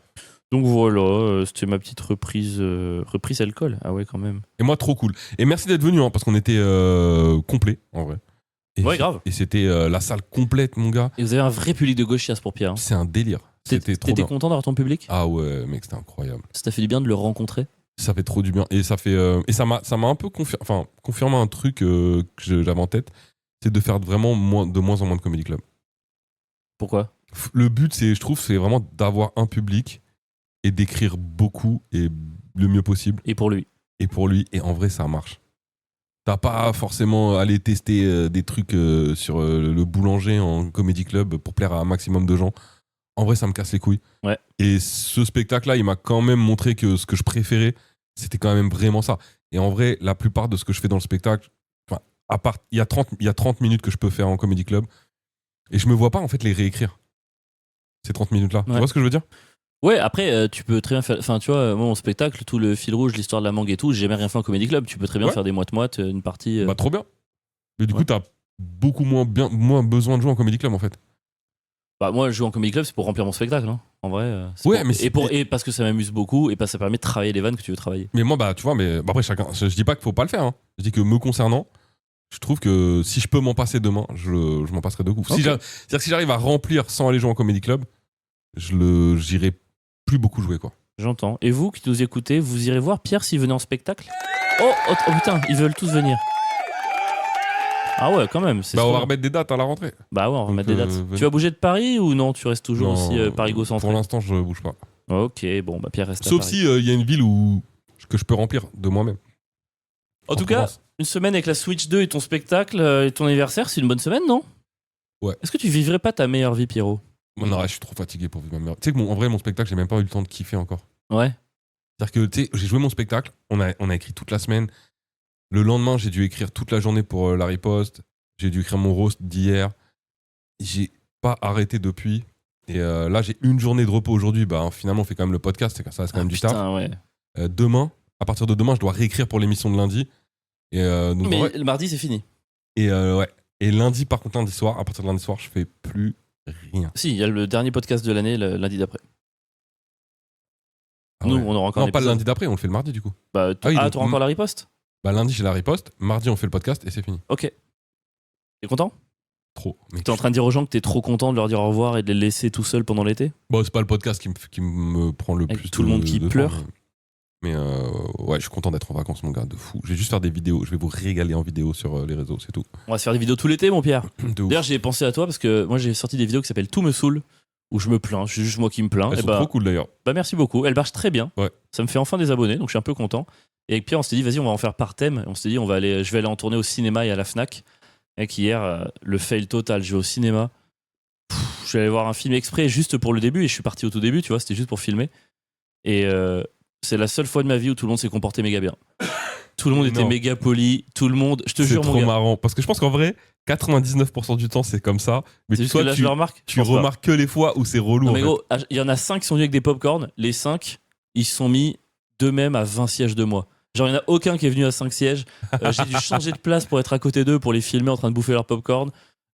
Donc voilà, c'était ma petite reprise alcool. Ah ouais, quand même. Et moi, trop cool. Et merci d'être venu, hein, parce qu'on était complet en vrai. Et Ouais, grave. Et c'était la salle complète, mon gars. Et vous avez un vrai public de gauchias pour Pierre. Hein. C'est un délire. C'était trop T'étais bien. content d'avoir ton public? Ah ouais, mec, c'était incroyable. Ça t'a fait du bien de le rencontrer? Ça fait trop du bien. Et ça fait et ça m'a un peu confirmé un truc que j'avais en tête, c'est de faire vraiment de moins en moins de comedy club. Pourquoi? Le but, je trouve, c'est vraiment d'avoir un public et d'écrire beaucoup et le mieux possible. Et pour lui? Et pour lui, et en vrai, ça marche. T'as pas forcément à aller tester des trucs sur le boulanger en comedy club pour plaire à un maximum de gens. En vrai, ça me casse les couilles. Ouais. Et ce spectacle-là, il m'a quand même montré que ce que je préférais, c'était quand même vraiment ça. Et en vrai, la plupart de ce que je fais dans le spectacle, à part, il y a 30 minutes que je peux faire en comedy club, et je me vois pas en fait les réécrire. Ces 30 minutes-là. Ouais. Tu vois ce que je veux dire? Ouais, après, tu peux très bien faire. Enfin, tu vois, moi, mon spectacle, tout le fil rouge, l'histoire de la mangue et tout, j'ai jamais rien fait en comédie club. Tu peux très bien Ouais. faire des moite-moite, une partie. Bah trop bien. Mais du Ouais. coup, t'as beaucoup moins besoin de jouer en comedy club en fait. Bah, moi, je joue en comédie club, c'est pour remplir mon spectacle, hein. En vrai. C'est Ouais, pour- mais et parce que ça m'amuse beaucoup et parce que ça permet de travailler les vannes que tu veux travailler. Mais moi, bah, tu vois, mais après, chacun. Je dis pas qu'il faut pas le faire. Hein. Je dis que me concernant, je trouve que si je peux m'en passer demain, je m'en passerai de ouf. Ok. C'est-à-dire que si j'arrive à remplir sans aller jouer en comedy club, j'irai plus beaucoup jouer, quoi. J'entends. Et vous qui nous écoutez, vous irez voir Pierre s'il venait en spectacle? Oh putain, ils veulent tous venir. Ah ouais, quand même. C'est Bah, on trop va bien. remettre des dates à la rentrée. Bah ouais, on va Donc, remettre des dates. venez. Tu vas bouger de Paris ou non? Tu restes toujours Non, aussi Paris-Go centré? Pour l'instant, je bouge pas. Ok, bon, bah Pierre reste à Sauf Paris. si il y a une ville que je peux remplir de moi-même. En tout cas, Provence. une semaine avec la Switch 2 et ton spectacle et ton anniversaire, c'est une bonne semaine, non? Ouais. Est-ce que tu vivrais pas ta meilleure vie, Pierrot? Non, je suis trop fatigué pour vivre ma merde. Tu sais que en vrai, mon spectacle, j'ai même pas eu le temps de kiffer encore. Ouais. C'est-à-dire que tu sais, j'ai joué mon spectacle, on a écrit toute la semaine. Le lendemain, j'ai dû écrire toute la journée pour la riposte. J'ai dû écrire mon roast d'hier. J'ai pas arrêté depuis. Et là, j'ai une journée de repos aujourd'hui. Bah, finalement, on fait quand même le podcast. Ça reste quand même du taf. Putain, ouais. Demain, à partir de demain, je dois réécrire pour l'émission de lundi. Et donc, Mais ouais. le mardi, c'est fini. Et ouais. Et lundi, par contre, lundi soir, à partir de lundi soir, je fais plus rien. Si, il y a le dernier podcast de l'année, le lundi d'après. Ah Nous, ouais. on aura encore Non, un pas le épisode. lundi d'après, on le fait le mardi du coup. Bah, Ah oui, donc, t'auras encore la riposte? Bah, lundi, j'ai la riposte. Mardi, on fait le podcast et c'est fini. Ok. T'es content? Trop. Mais T'es en train de dire aux gens que t'es trop content de leur dire au revoir et de les laisser tout seuls pendant l'été? bon, c'est pas le podcast qui me prend le Avec plus tout le monde qui de pleure. temps, mais ouais, je suis content d'être en vacances, mon gars, de fou. Je vais juste faire des vidéos. Je vais vous régaler en vidéo sur les réseaux, c'est tout. On va se faire des vidéos tout l'été, mon Pierre. De ouf. D'ailleurs, j'ai pensé à toi parce que moi, j'ai sorti des vidéos qui s'appellent Tout me saoule, où je me plains, c'est juste moi qui me plains. Elles Et sont bah, trop cool d'ailleurs. merci beaucoup. Elle marche très bien. Ouais. Ça me fait enfin des abonnés, donc je suis un peu content. Et avec Pierre, on s'est dit, vas-y, on va en faire par thème. On s'est dit, je vais aller en tourner au cinéma et à la Fnac. Et hier, le fail total, je vais au cinéma. Je suis allé voir un film exprès juste pour le début et je suis parti au tout début, tu vois, c'était juste pour filmer. Et c'est la seule fois de ma vie où tout le monde s'est comporté méga bien. Tout le monde était Non. méga poli, tout le monde, je te C'est jure, mon trop gars. marrant. Parce que je pense qu'en vrai, 99% du temps, c'est comme ça. Mais C'est juste toi, que là, je le remarque. Je tu pense pas. remarques que les fois où c'est relou. Non, en mais fait. gros, il y en a 5 qui sont venus avec des popcorn. Les 5, ils se sont mis d'eux-mêmes à 20 sièges de moi. Genre, il n'y en a aucun qui est venu à 5 sièges. J'ai dû changer de place pour être à côté d'eux, pour les filmer en train de bouffer leur popcorn.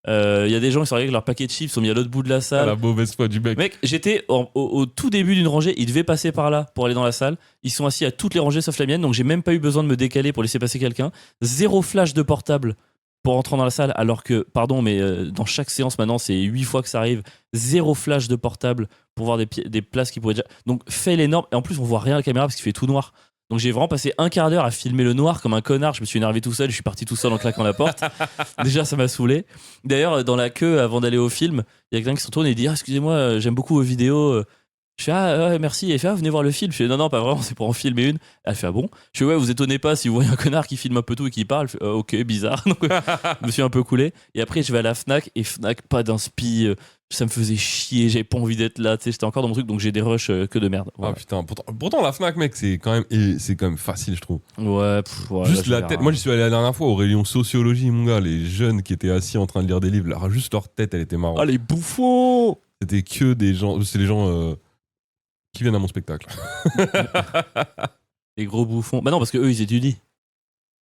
Il y a des gens qui sont arrivés avec leur paquet de chips, sont mis à l'autre bout de la Ah, salle. la mauvaise foi du mec. Mec, j'étais au tout début d'une rangée, ils devaient passer par là pour aller dans la salle. Ils sont assis à toutes les rangées sauf la mienne, donc j'ai même pas eu besoin de me décaler pour laisser passer quelqu'un. Zéro flash de portable pour entrer dans la salle, alors que, pardon, mais dans chaque séance maintenant, c'est 8 fois que ça arrive. Zéro flash de portable pour voir des places qui pourraient déjà. Donc, fail énorme. Et en plus, on voit rien à la caméra parce qu'il fait tout noir. Donc j'ai vraiment passé un quart d'heure à filmer le noir comme un connard. Je me suis énervé tout seul, je suis parti tout seul en claquant la porte. Déjà, ça m'a saoulé. D'ailleurs, dans la queue, avant d'aller au film, il y a quelqu'un qui se retourne et dit excusez-moi, j'aime beaucoup vos vidéos. Je fais ouais, merci. Et elle fait venez voir le film. Je fais non, pas vraiment, c'est pour en filmer une. Elle fait bon. Je fais ouais, vous étonnez pas si vous voyez un connard qui filme un peu tout et qui parle. Je fais ok, bizarre. Donc je me suis un peu coulé. Et après, je vais à la Fnac et Fnac, pas d'inspi. Ça me faisait chier, j'avais pas envie d'être là, tu sais, j'étais encore dans mon truc, donc j'ai des rushs que de merde. Ah Voilà. putain, pourtant la Fnac, mec, c'est quand même facile, je trouve. Ouais, Juste là, la tête. Moi, j'y suis allé la dernière fois au rayon sociologie, mon gars. Les jeunes qui étaient assis en train de lire des livres, là, juste leur tête, elle était marrante. Ah, les bouffons! C'était que des gens. C'est les gens qui viennent à mon spectacle. Les gros bouffons. Bah non, parce que eux, ils étudient.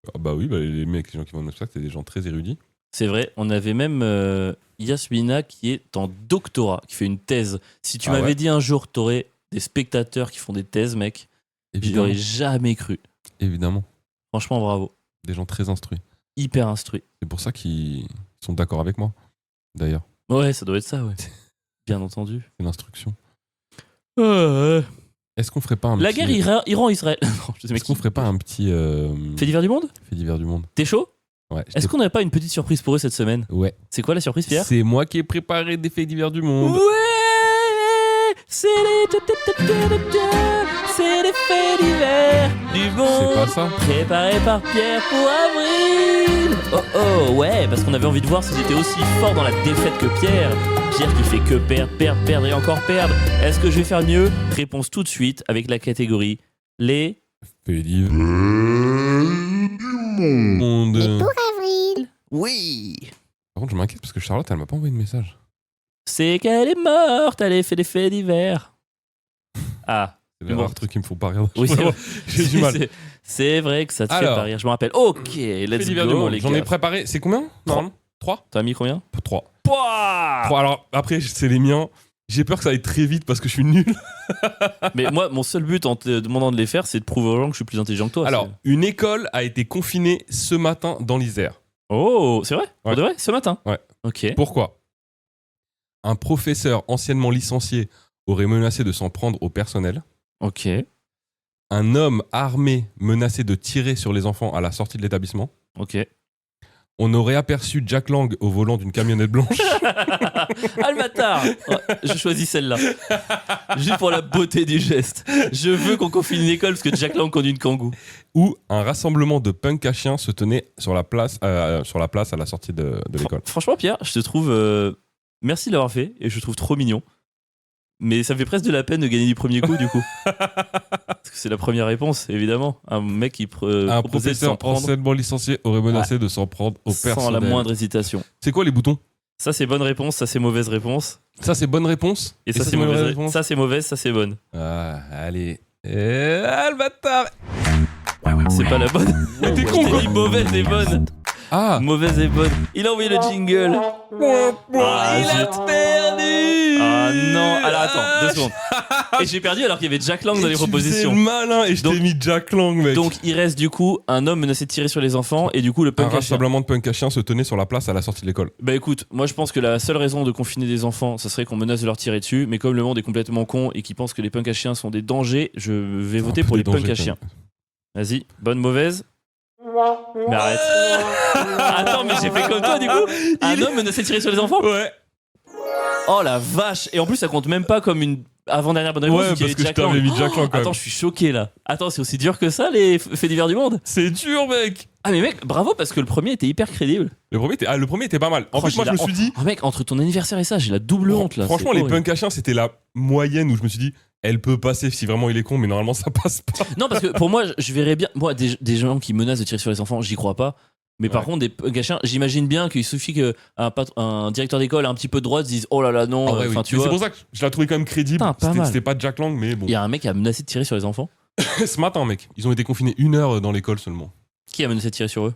Ah bah oui, bah les mecs, les gens qui vont à mon spectacle, c'est des gens très érudits. C'est vrai, on avait même Yasmina qui est en doctorat, qui fait une thèse. Si tu Ah m'avais ouais dit un jour que t'aurais des spectateurs qui font des thèses, mec, je Évidemment. l'aurais jamais cru. Évidemment. Franchement, bravo. Des gens très instruits. Hyper instruit. C'est pour ça qu'ils sont d'accord avec moi, d'ailleurs. Ouais, ça doit être ça, ouais. Bien entendu. C'est l'instruction. La Est-ce qu'on ferait pas un petit... guerre Iran-Israël. Non, je sais Est-ce qu'on ferait pas un petit... Fait divers du monde? fait divers du monde? T'es chaud? Ouais. Est-ce qu'on n'aurait pas une petite surprise pour eux cette semaine? Ouais. C'est quoi la surprise, Pierre? C'est moi qui ai préparé des faits divers du monde. Ouais, c'est les faits divers du monde. C'est pas ça. Préparé par Pierre pour avril. Oh, ouais, parce qu'on avait envie de voir s'ils étaient aussi forts dans la défaite que Pierre. Pierre qui fait que perdre et encore perdre. Est-ce que je vais faire mieux? Réponse tout de suite avec la catégorie les... Faits divers du monde. Oui. Par contre, je m'inquiète parce que Charlotte, elle m'a pas envoyé de message. C'est qu'elle est morte, elle a fait des faits divers. Ah. C'est le Bon. rare truc qui me faut pas rire. Oui, c'est vrai. J'ai du mal. C'est vrai que ça te fait Alors. pas rire. Je me rappelle. Ok, Faits let's divers du go, monde. les J'en ai gars. préparé. C'est combien? Normalement 3 T'as mis combien? 3. Pouah 3. Alors, après, c'est les miens. J'ai peur que ça aille très vite parce que je suis nul. Mais moi, mon seul but en te demandant de les faire, c'est de prouver aux gens que je suis plus intelligent que toi. Alors, une école a été confinée ce matin dans l'Isère. Oh, c'est vrai? Pour Ouais. de vrai? Ce matin? Ouais. Ok. Pourquoi? Un professeur anciennement licencié aurait menacé de s'en prendre au personnel. Ok. Un homme armé menaçait de tirer sur les enfants à la sortie de l'établissement. Ok. On aurait aperçu Jack Lang au volant d'une camionnette blanche. Ah le bâtard. Ouais, je choisis celle-là. Juste pour la beauté du geste. Je veux qu'on confine une école parce que Jack Lang conduit une kangou. Ou un rassemblement de punk à chiens se tenait sur la place à la sortie de l'école. Franchement, Pierre, je te trouve. Merci de l'avoir fait et je trouve trop mignon. Mais ça me fait presque de la peine de gagner du premier coup, du coup. Parce que c'est la première réponse, évidemment. Un mec qui Un proposait de s'en professeur prendre anciennement licencié aurait menacé de s'en prendre au sans personnel. la moindre hésitation. C'est quoi les boutons? Ça, c'est bonne réponse, ça, c'est mauvaise réponse. Ça, c'est bonne réponse. Et ça, c'est mauvaise. Ça, c'est mauvaise, ça, c'est bonne. Ah, allez. Le bâtard. C'est pas la bonne. Mais t'es Je con, t'ai quoi. dit mauvaise et bonne. Ah. Mauvaise et bonne. Il a envoyé le jingle. Ah, Il a perdu. Ah non. Alors attends, 2 secondes. Et j'ai perdu alors qu'il y avait Jack Lang dans les C'est propositions. le malin et je Donc- t'ai mis Jack Lang, mec. Donc il reste du coup un homme menacé de tirer sur les enfants et du coup le un punk à chien. rassemblement de punk à chiens se tenait sur la place à la sortie de l'école. Bah écoute, moi je pense que la seule raison de confiner des enfants, ça serait qu'on menace de leur tirer dessus, mais comme le monde est complètement con et qu'il pense que les punks à chiens sont des dangers, je vais voter pour les punks à chiens. Vas-y, bonne, mauvaise. Mais arrête. Attends, mais j'ai fait comme toi du coup. Un homme menacé de tirer sur les enfants. Ouais. Oh la vache. Et en plus ça compte même pas comme une avant-dernière bonne réponse. Ouais, vu qu'il y parce avait que je Jack t'avais Lang. mis Jack Lang quand Attends, même. je suis choqué là. Attends, c'est aussi dur que ça les faits divers du monde. C'est dur, mec. Ah mais mec, bravo parce que le premier était hyper crédible. Le premier était pas mal. En Oh, plus, moi, j'ai je me la- suis dit, Oh mec, entre ton anniversaire et ça, j'ai la double honte là. franchement, c'est les horrible. punks à chiens, c'était la moyenne où je me suis dit, elle peut passer si vraiment il est con, mais normalement, ça passe pas. Non, parce que pour moi, je verrais bien. Moi, des gens qui menacent de tirer sur les enfants, j'y crois pas. Mais par Ouais. contre, des punks à chiens, j'imagine bien qu'il suffit qu'un directeur d'école un petit peu de droite se dise oh là là, non. Ah ouais, oui. Enfin, tu Mais c'est vois. pour ça que je la trouvais quand même crédible. Putain, pas mal. C'était pas Jack Lang, mais bon. Il y a un mec qui a menacé de tirer sur les enfants. Ce matin, mec, ils ont été confinés 1 heure dans l'école seulement. Qui a menacé de tirer sur eux?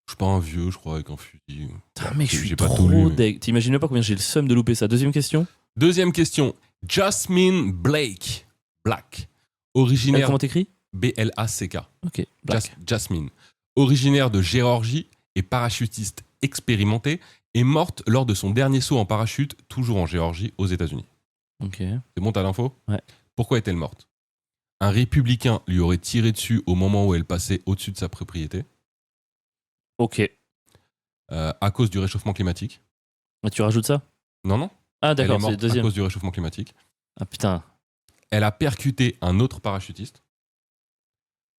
Je suis pas un vieux, je crois, avec un fusil. Putain, mec, je suis J'ai pas tout trop lu, mais- deg. T'imagines même pas combien j'ai le seum de louper ça. Deuxième question. Deuxième question. Jasmine Blake. Black. Originaire. Comment t'écris? B-L-A-C-K. Ok. Black. Jasmine. Originaire de Géorgie et parachutiste expérimentée, est morte lors de son dernier saut en parachute, toujours en Géorgie, aux États-Unis. Ok. C'est bon, t'as l'info? Ouais. Pourquoi est-elle morte? Un républicain lui aurait tiré dessus au moment où elle passait au-dessus de sa propriété, Ok. à cause du réchauffement climatique. Ah, tu rajoutes ça? Non, non. Ah Elle est d'accord, c'est morte le à deuxième. cause du réchauffement climatique. Ah putain. Elle a percuté un autre parachutiste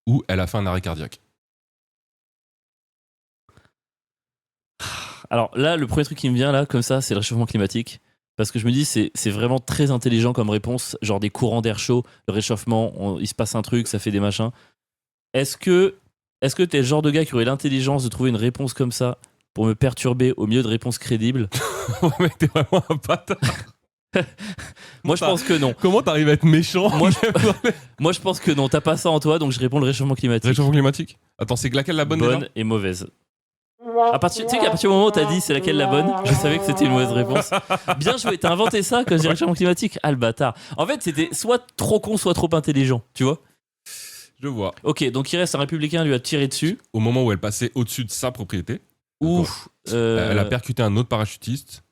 ou elle a fait un arrêt cardiaque. Alors là, le premier truc qui me vient là, comme ça, c'est le réchauffement climatique. Parce que je me dis, c'est vraiment très intelligent comme réponse. Genre des courants d'air chaud, le réchauffement, il se passe un truc, ça fait des machins. Est-ce que t'es le genre de gars qui aurait l'intelligence de trouver une réponse comme ça pour me perturber au milieu de réponses crédibles? Mec, t'es vraiment un bâtard. Moi, je pense que non. Comment t'arrives à être méchant? Moi, je pense que non. T'as pas ça en toi, donc je réponds le réchauffement climatique. Réchauffement climatique? Attends, c'est laquelle la bonne déjà? Bonne et mauvaise. Tu sais qu'à partir du moment où t'as dit c'est laquelle la bonne, je savais que c'était une mauvaise réponse. Bien joué, t'as inventé ça quand je dis réchauffement climatique. Ah le bâtard. En fait, c'était soit trop con, soit trop intelligent, tu vois. Je vois. Ok, donc il reste un républicain, lui a tiré dessus. Au moment où elle passait au-dessus de sa propriété, Ou elle a percuté un autre parachutiste,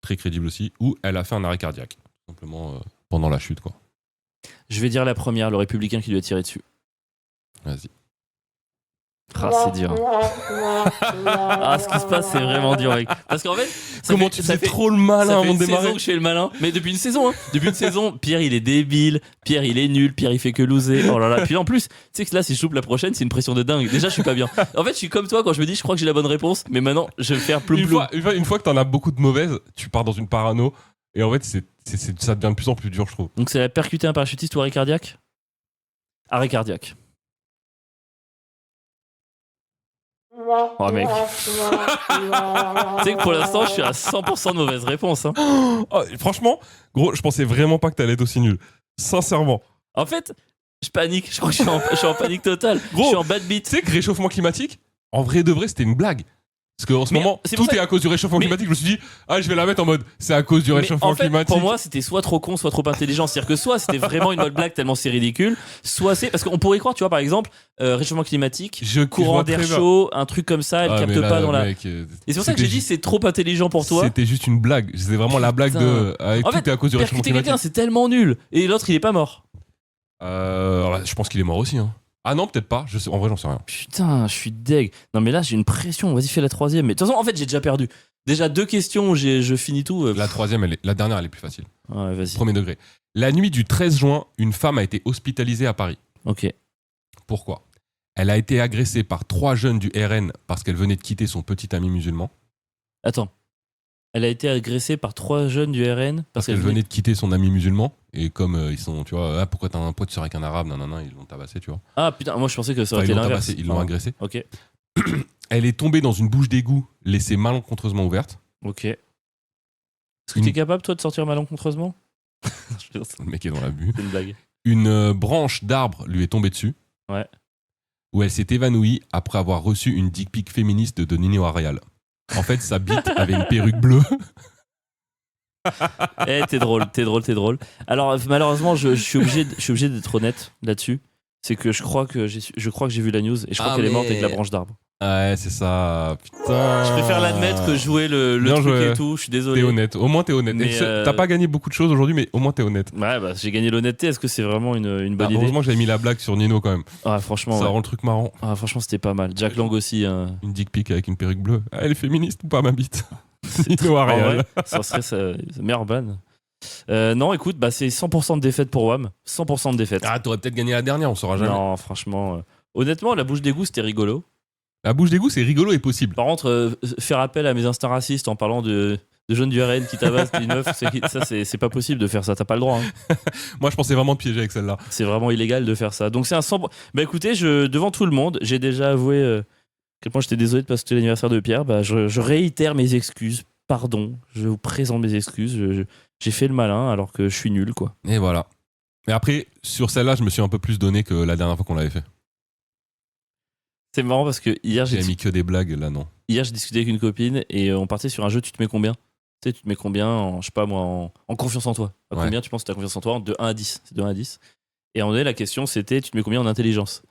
très crédible aussi, ou elle a fait un arrêt cardiaque. Tout simplement pendant la chute, quoi. je vais dire la première, le républicain qui lui a tiré dessus. Vas-y. Ah, c'est dur. Ah, ce qui se passe, c'est vraiment dur, mec. Parce qu'en fait, Comment tu fais trop le malin ça fait avant une de saison démarrer? que je fais le malin, mais depuis une saison, hein. Depuis une saison, Pierre il est débile, Pierre il est nul, Pierre il fait que loser. Oh là là. Puis en plus, tu sais que là, si je loupe la prochaine, c'est une pression de dingue. Déjà, je suis pas bien. En fait, je suis comme toi quand je me dis, je crois que j'ai la bonne réponse, mais maintenant, je vais faire ploum ploum. Une fois que t'en as beaucoup de mauvaises, tu pars dans une parano, et en fait, ça devient de plus en plus dur, je trouve. Donc, c'est la percuter un parachutiste ou arrêt cardiaque? Arrêt cardiaque. Oh mec. Tu sais que pour l'instant, je suis à 100% de mauvaise réponse. Hein. Oh, franchement, gros, je pensais vraiment pas que t'allais être aussi nul. Sincèrement. En fait, je panique. Je crois que je suis en panique totale. Gros, je suis en bad beat. Tu sais que réchauffement climatique, en vrai de vrai, c'était une blague. Parce qu'en ce Mais moment, c'est pour tout ça est à cause du réchauffement Mais- climatique. Je me suis dit, je vais la mettre en mode, c'est à cause du Mais réchauffement en fait, climatique. pour moi, c'était soit trop con, soit trop intelligent. C'est-à-dire que soit c'était vraiment une bonne blague tellement c'est ridicule, soit c'est parce qu'on pourrait croire, tu vois, par exemple, réchauffement climatique, Je courant vois d'air très bien. chaud, un truc comme ça, elle Ah, capte mais là, pas dans la. mec, Et c'est pour ça que j'ai c'était dit c'est trop intelligent pour toi. C'était juste une blague. C'était vraiment la blague de. En Tout fait, est à cause du réchauffement Percuter quelqu'un, climatique. c'est tellement nul. Et l'autre, il est pas mort. Alors là, je pense qu'il est mort aussi. Hein. Ah non, peut-être pas. En vrai, j'en sais rien. Putain, je suis deg. Non, mais là, j'ai une pression. Vas-y, fais la troisième. Mais de toute façon, en fait, j'ai déjà perdu. Déjà 2 questions, je finis tout. La troisième, la dernière, elle est plus facile. Ouais, vas-y. Premier degré. La nuit du 13 juin, une femme a été hospitalisée à Paris. Ok. Pourquoi ? Elle a été agressée par 3 jeunes du RN parce qu'elle venait de quitter son petit ami musulman. Attends. Elle a été agressée par 3 jeunes du RN Parce qu'elle venait de quitter son ami musulman. Et comme ils sont, tu vois, pourquoi t'as un pote sur avec un arabe, nanana, ils l'ont tabassé, tu vois. Ah putain, moi je pensais que ça aurait Enfin, été ils l'ont l'inverse. tabassé, ils l'ont agressée. Ok. Elle est tombée dans une bouche d'égout laissée malencontreusement ouverte. Ok. Est-ce que t'es capable, toi, de sortir malencontreusement? Le mec est dans la vue. C'est une blague. Une branche d'arbre lui est tombée dessus. Ouais. Où elle s'est évanouie après avoir reçu une dick pic féministe de Nino Arial. En fait, sa bite avait une perruque bleue. Eh, t'es drôle. Alors, malheureusement, je suis obligé d'être honnête là-dessus. C'est que je crois que j'ai vu la news et je crois qu'elle est morte avec la branche d'arbre. Ouais, c'est ça. Putain. Je préfère l'admettre que jouer le Bien truc joué. et tout. Je suis désolé. T'es honnête. Au moins, t'es honnête. Mais, T'as pas gagné beaucoup de choses aujourd'hui, mais au moins, t'es honnête. Ouais, bah, j'ai gagné l'honnêteté. Est-ce que c'est vraiment une bonne idée? Heureusement que j'avais mis la blague sur Nino quand même. Ah, franchement, Ça ouais. rend le truc marrant. Ah, franchement, c'était pas mal. Jack Lang aussi. Une dick pic avec une perruque bleue. Elle est féministe ou pas, ma bite? Nino En Arial. vrai, ça serait sa meilleure banne. Non, écoute, bah, c'est 100% de défaite pour WAM. 100% de défaite. Ah, t'aurais peut-être gagné la dernière, on saura jamais. Non, franchement. Honnêtement, la bouche d'égout, c'était rigolo. La bouche d'égout, c'est rigolo et possible. Par contre, faire appel à mes instincts racistes en parlant de jeunes du RN qui tabassent une meuf, c'est pas possible de faire ça. T'as pas le droit. Hein. Moi, je pensais vraiment te piéger avec celle-là. C'est vraiment illégal de faire ça. Donc c'est un 100%. Bah écoutez, devant tout le monde, j'ai déjà avoué à quel point j'étais désolé de pas souhaiter l'anniversaire de Pierre. Bah, je réitère mes excuses. Pardon. Je vous présente mes excuses. J'ai fait le malin alors que je suis nul, quoi. Et voilà. Mais après, sur celle-là, je me suis un peu plus donné que la dernière fois qu'on l'avait fait. C'est marrant parce que hier, J'ai mis que des blagues, là, non. Hier, j'ai discuté avec une copine et on partait sur un jeu. Tu te mets combien? Tu sais, tu te mets combien en, je sais pas moi, en confiance en toi? À combien tu penses que tu as confiance en toi? De 1 à 10. C'est de 1 à 10. Et en donné, la question, c'était tu te mets combien en intelligence?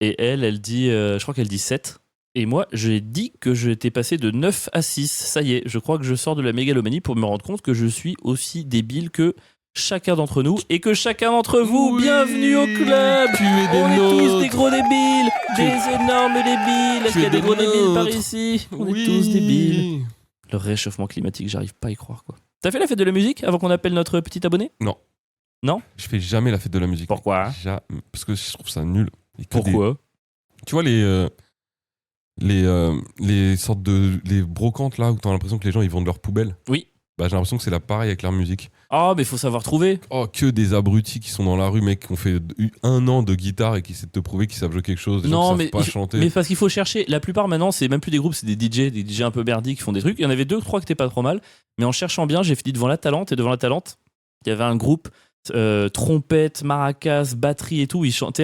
Et elle dit, je crois qu'elle dit 7. Et moi, j'ai dit que j'étais passé de 9 à 6. Ça y est, je crois que je sors de la mégalomanie pour me rendre compte que je suis aussi débile que chacun d'entre nous et que chacun d'entre vous. Oui, Bienvenue au club. tu es des On est tous nôtres. des gros débiles, des énormes débiles. Est-ce qu'il y a des gros débiles par ici? On est tous débiles. Le réchauffement climatique, j'arrive pas à y croire, quoi. T'as fait la fête de la musique avant qu'on appelle notre petit abonné? Je fais jamais la fête de la musique. Pourquoi? Parce que je trouve ça nul. Et que Pourquoi? Tu vois les sortes de les brocantes là où t'as l'impression que les gens ils vendent leurs poubelles. Oui. Bah j'ai l'impression que c'est là pareil avec leur musique. Ah, mais faut savoir trouver. Oh, que des abrutis qui sont dans la rue, mec, qui ont fait 1 an de guitare et qui essaient de te prouver qu'ils savent jouer quelque chose. Des gens qui savent pas chanter. mais parce qu'il faut chercher. La plupart maintenant, c'est même plus des groupes, c'est des DJ un peu merdiques qui font des trucs. Il y en avait 2-3 qui étaient pas trop mal. Mais en cherchant bien, j'ai fini devant la Talente. Et devant la Talente, il y avait un groupe trompette, maracas, batterie et tout. Ils chantaient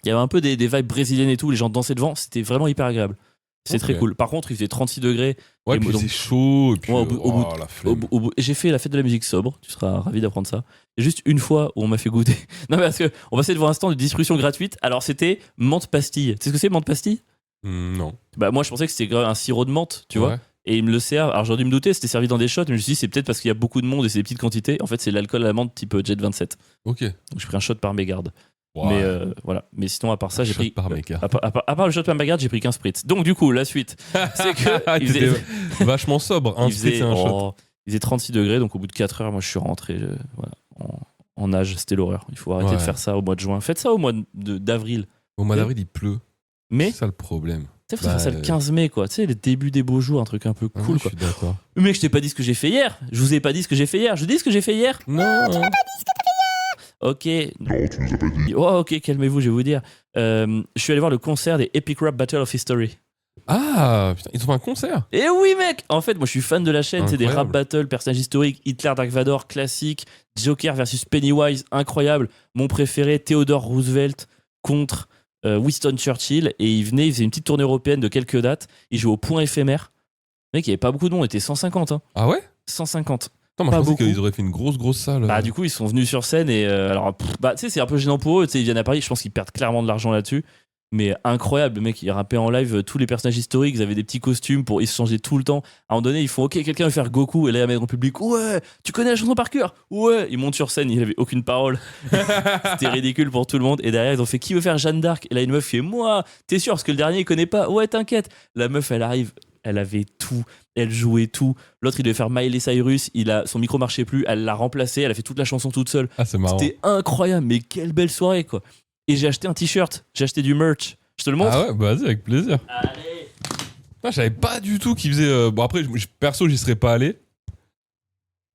il y avait un peu des vibes brésiliennes et tout. Les gens dansaient devant. C'était vraiment hyper agréable. C'est très cool. Par contre, il faisait 36 degrés. Ouais, Et puis donc- c'est chaud. Et puis, Ouais, au bout- la flemme. J'ai fait la fête de la musique sobre, tu seras ravi d'apprendre ça. Et juste une fois où on m'a fait goûter. Non, mais parce qu'on passait devant un stand de distribution gratuite. Alors c'était menthe pastille. Tu sais ce que c'est, menthe pastille? Non. Bah, moi je pensais que c'était un sirop de menthe, tu vois. Ouais. Et ils me le servent. Alors j'aurais dû me douter, c'était servi dans des shots. Mais je me suis dit, c'est peut-être parce qu'il y a beaucoup de monde et c'est des petites quantités. En fait, c'est l'alcool à la menthe type Jet 27. Ok. Donc j'ai pris un shot par mégarde. Ouais. Mais voilà. Mais sinon, à part ça, j'ai Shot pris. par mégarde. À part le shot par mégarde, j'ai pris 15 spritz. Donc du coup, la suite, c'est que. il T'étais faisait- vachement sobre. Un il spritz faisait, et un shot. il faisait 36 degrés, donc au bout de 4 heures, moi je suis rentré voilà, en nage. C'était l'horreur. Il faut arrêter Ouais. de faire ça au mois de juin. Faites ça au mois d'avril. Au mois d'avril, il pleut. Mais, C'est ça le problème. tu sais, faut faire ça le 15 mai, quoi. Tu sais, les débuts des beaux jours, un truc un peu Ah, cool, je quoi. suis d'accord. Mec, je t'ai pas dit ce que j'ai fait hier. Je vous ai pas dit ce que j'ai fait hier. Je dis ce que j'ai fait hier. Non. Ok. Non, tu nous as pas dit. Oh, ok, calmez-vous, je vais vous dire. Je suis allé voir le concert des Epic Rap Battle of History. Ah, putain, ils ont fait un concert. Et oui, mec! En fait, moi, je suis fan de la chaîne. C'est des rap Incroyable. battles, personnages historiques, Hitler, Dark Vador, classique, Joker versus Pennywise, incroyable. Mon préféré, Theodore Roosevelt contre Winston Churchill. Et il faisait une petite tournée européenne de quelques dates. Il jouait au point éphémère. Mec, il y avait pas beaucoup de monde, on était 150. Hein. Ah ouais? 150. Attends, moi, Pas je pensais beaucoup. qu'ils auraient fait une grosse salle. Bah, du coup, ils sont venus sur scène et alors, tu sais, c'est un peu gênant pour eux. Tu sais, ils viennent à Paris, je pense qu'ils perdent clairement de l'argent là-dessus. mais incroyable. Le mec, il rappait en live tous les personnages historiques, ils avaient des petits costumes pour ils se changeaient tout le temps. À un moment donné, ils font OK, quelqu'un veut faire Goku, et là, il met dans le public, ouais, tu connais la chanson par cœur? Ouais, il monte sur scène, il avait aucune parole. C'était ridicule pour tout le monde. Et derrière, ils ont fait qui veut faire Jeanne d'Arc? Et là, une meuf fait moi, t'es sûr? Parce que le dernier, il connaît pas. Ouais, t'inquiète. La meuf, elle arrive, elle avait tout, elle jouait tout. L'autre, il devait faire Miley Cyrus, son micro marchait plus, elle l'a remplacé, elle a fait toute la chanson toute seule. Ah, c'est marrant. C'était incroyable, mais quelle belle soirée, quoi. Et j'ai acheté un t-shirt, j'ai acheté du merch. Je te le montre? Ah ouais, bah vas-y, avec plaisir. Allez. Ah, je savais pas du tout qu'ils faisaient. Bon, après, perso, j'y serais pas allé.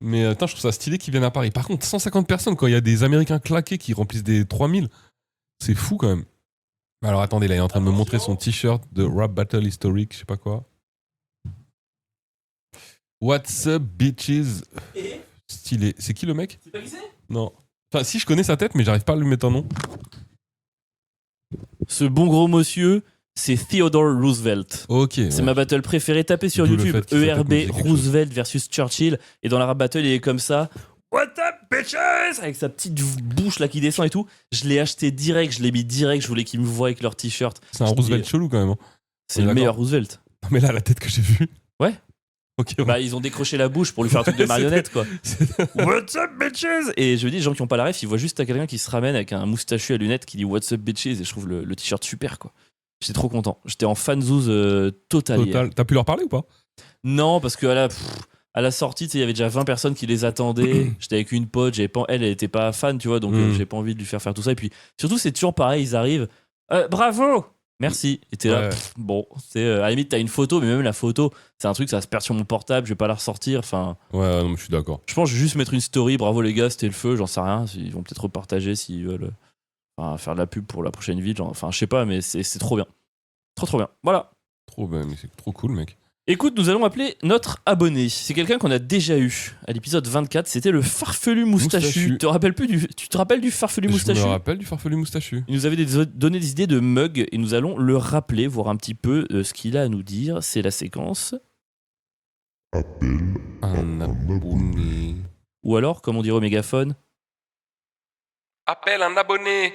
Mais je trouve ça stylé qu'ils viennent à Paris. Par contre, 150 personnes, quand il y a des Américains claqués qui remplissent des 3000, c'est fou quand même. Alors attendez, là, il est en train de me montrer son t-shirt de Rap Battle Historique, je sais pas quoi. What's up, bitches? Stylé. C'est qui le mec? C'est pas qui c'est? Non. Enfin, si, je connais sa tête, mais j'arrive pas à lui mettre un nom. Ce bon gros monsieur, c'est Theodore Roosevelt. Ok. C'est ma battle préférée. Tapez sur D'où le YouTube fait qu'il s'appelle ERB comme quelque chose. Roosevelt versus Churchill. Et dans la rap battle, il est comme ça. What up, bitches? Avec sa petite bouche là qui descend et tout. Je l'ai acheté direct, je l'ai mis direct. Je voulais qu'ils me voient avec leur t-shirt. C'est un Roosevelt chelou quand même. Hein. C'est On est le d'accord. meilleur Roosevelt. Non, mais là, la tête que j'ai vue. Ouais. Ok, ouais. Bah, ils ont décroché la bouche pour lui faire un truc de marionnette, quoi. What's up, bitches? Et je me dis, les gens qui ont pas la ref, ils voient juste à quelqu'un qui se ramène avec un moustachu à lunettes qui dit What's up, bitches? Et je trouve le t-shirt super, quoi. J'étais trop content. J'étais en fanzouz total. hier. Total. T'as pu leur parler ou pas? Non, parce que à la sortie, tu sais, il y avait déjà 20 personnes qui les attendaient. J'étais avec une pote, elle était pas fan, tu vois, donc j'ai pas envie de lui faire tout ça. Et puis, surtout, c'est toujours pareil, ils arrivent. Bravo! Merci. Et t'es là, Ouais. bon, à la limite, t'as une photo, mais même la photo, c'est un truc, ça se perd sur mon portable, je vais pas la ressortir. Enfin, Ouais, non, mais je suis d'accord. je pense que je vais juste mettre une story, bravo les gars, c'était le feu, j'en sais rien. Ils vont peut-être repartager s'ils veulent faire de la pub pour la prochaine ville. Enfin, je sais pas, mais c'est trop bien. Trop bien. Voilà. Trop bien, mais c'est trop cool, mec. Écoute, nous allons appeler notre abonné. C'est quelqu'un qu'on a déjà eu à l'épisode 24. C'était le farfelu moustachu. Tu te rappelles du farfelu moustachu? Je me rappelle du farfelu moustachu. Il nous avait donné des idées de mug et nous allons le rappeler, voir un petit peu ce qu'il a à nous dire. C'est la séquence. Appel Un abonné. Ou alors, comme on dirait au mégaphone, Appelle un abonné.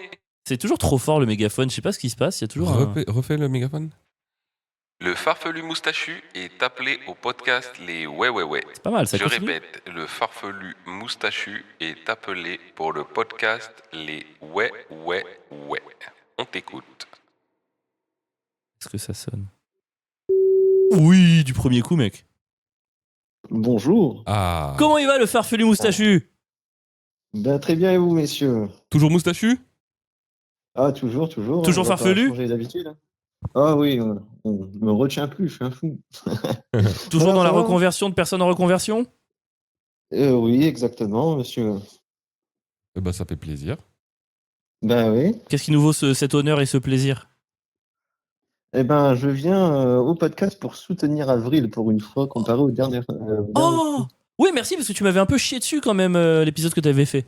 c'est toujours trop fort le mégaphone. Je sais pas ce qui se passe. Il y a toujours un... Refais le mégaphone. Le farfelu moustachu est appelé au podcast Les Ouais Ouais Ouais. C'est pas mal, ça Je continue. répète, le farfelu moustachu est appelé pour le podcast Les Ouais Ouais Ouais. On t'écoute. Est-ce que ça sonne? Oui, du premier coup, mec. Bonjour. Ah. Comment il va le farfelu moustachu? Ben, très bien et vous, messieurs? Toujours moustachu? Ah, toujours. Toujours on va pas farfelu? changer d'habitude, hein. Ah oui, on me retient plus, je suis un fou. Toujours Voilà, dans la ça va. reconversion de personnes en reconversion? Oui, exactement, monsieur. Eh ben, ça fait plaisir. Ben oui. Qu'est-ce qui nous vaut cet honneur et ce plaisir? Eh ben, je viens au podcast pour soutenir Avril pour une fois comparé au dernier. Oh! Oui, merci, parce que tu m'avais un peu chié dessus quand même, l'épisode que tu avais fait.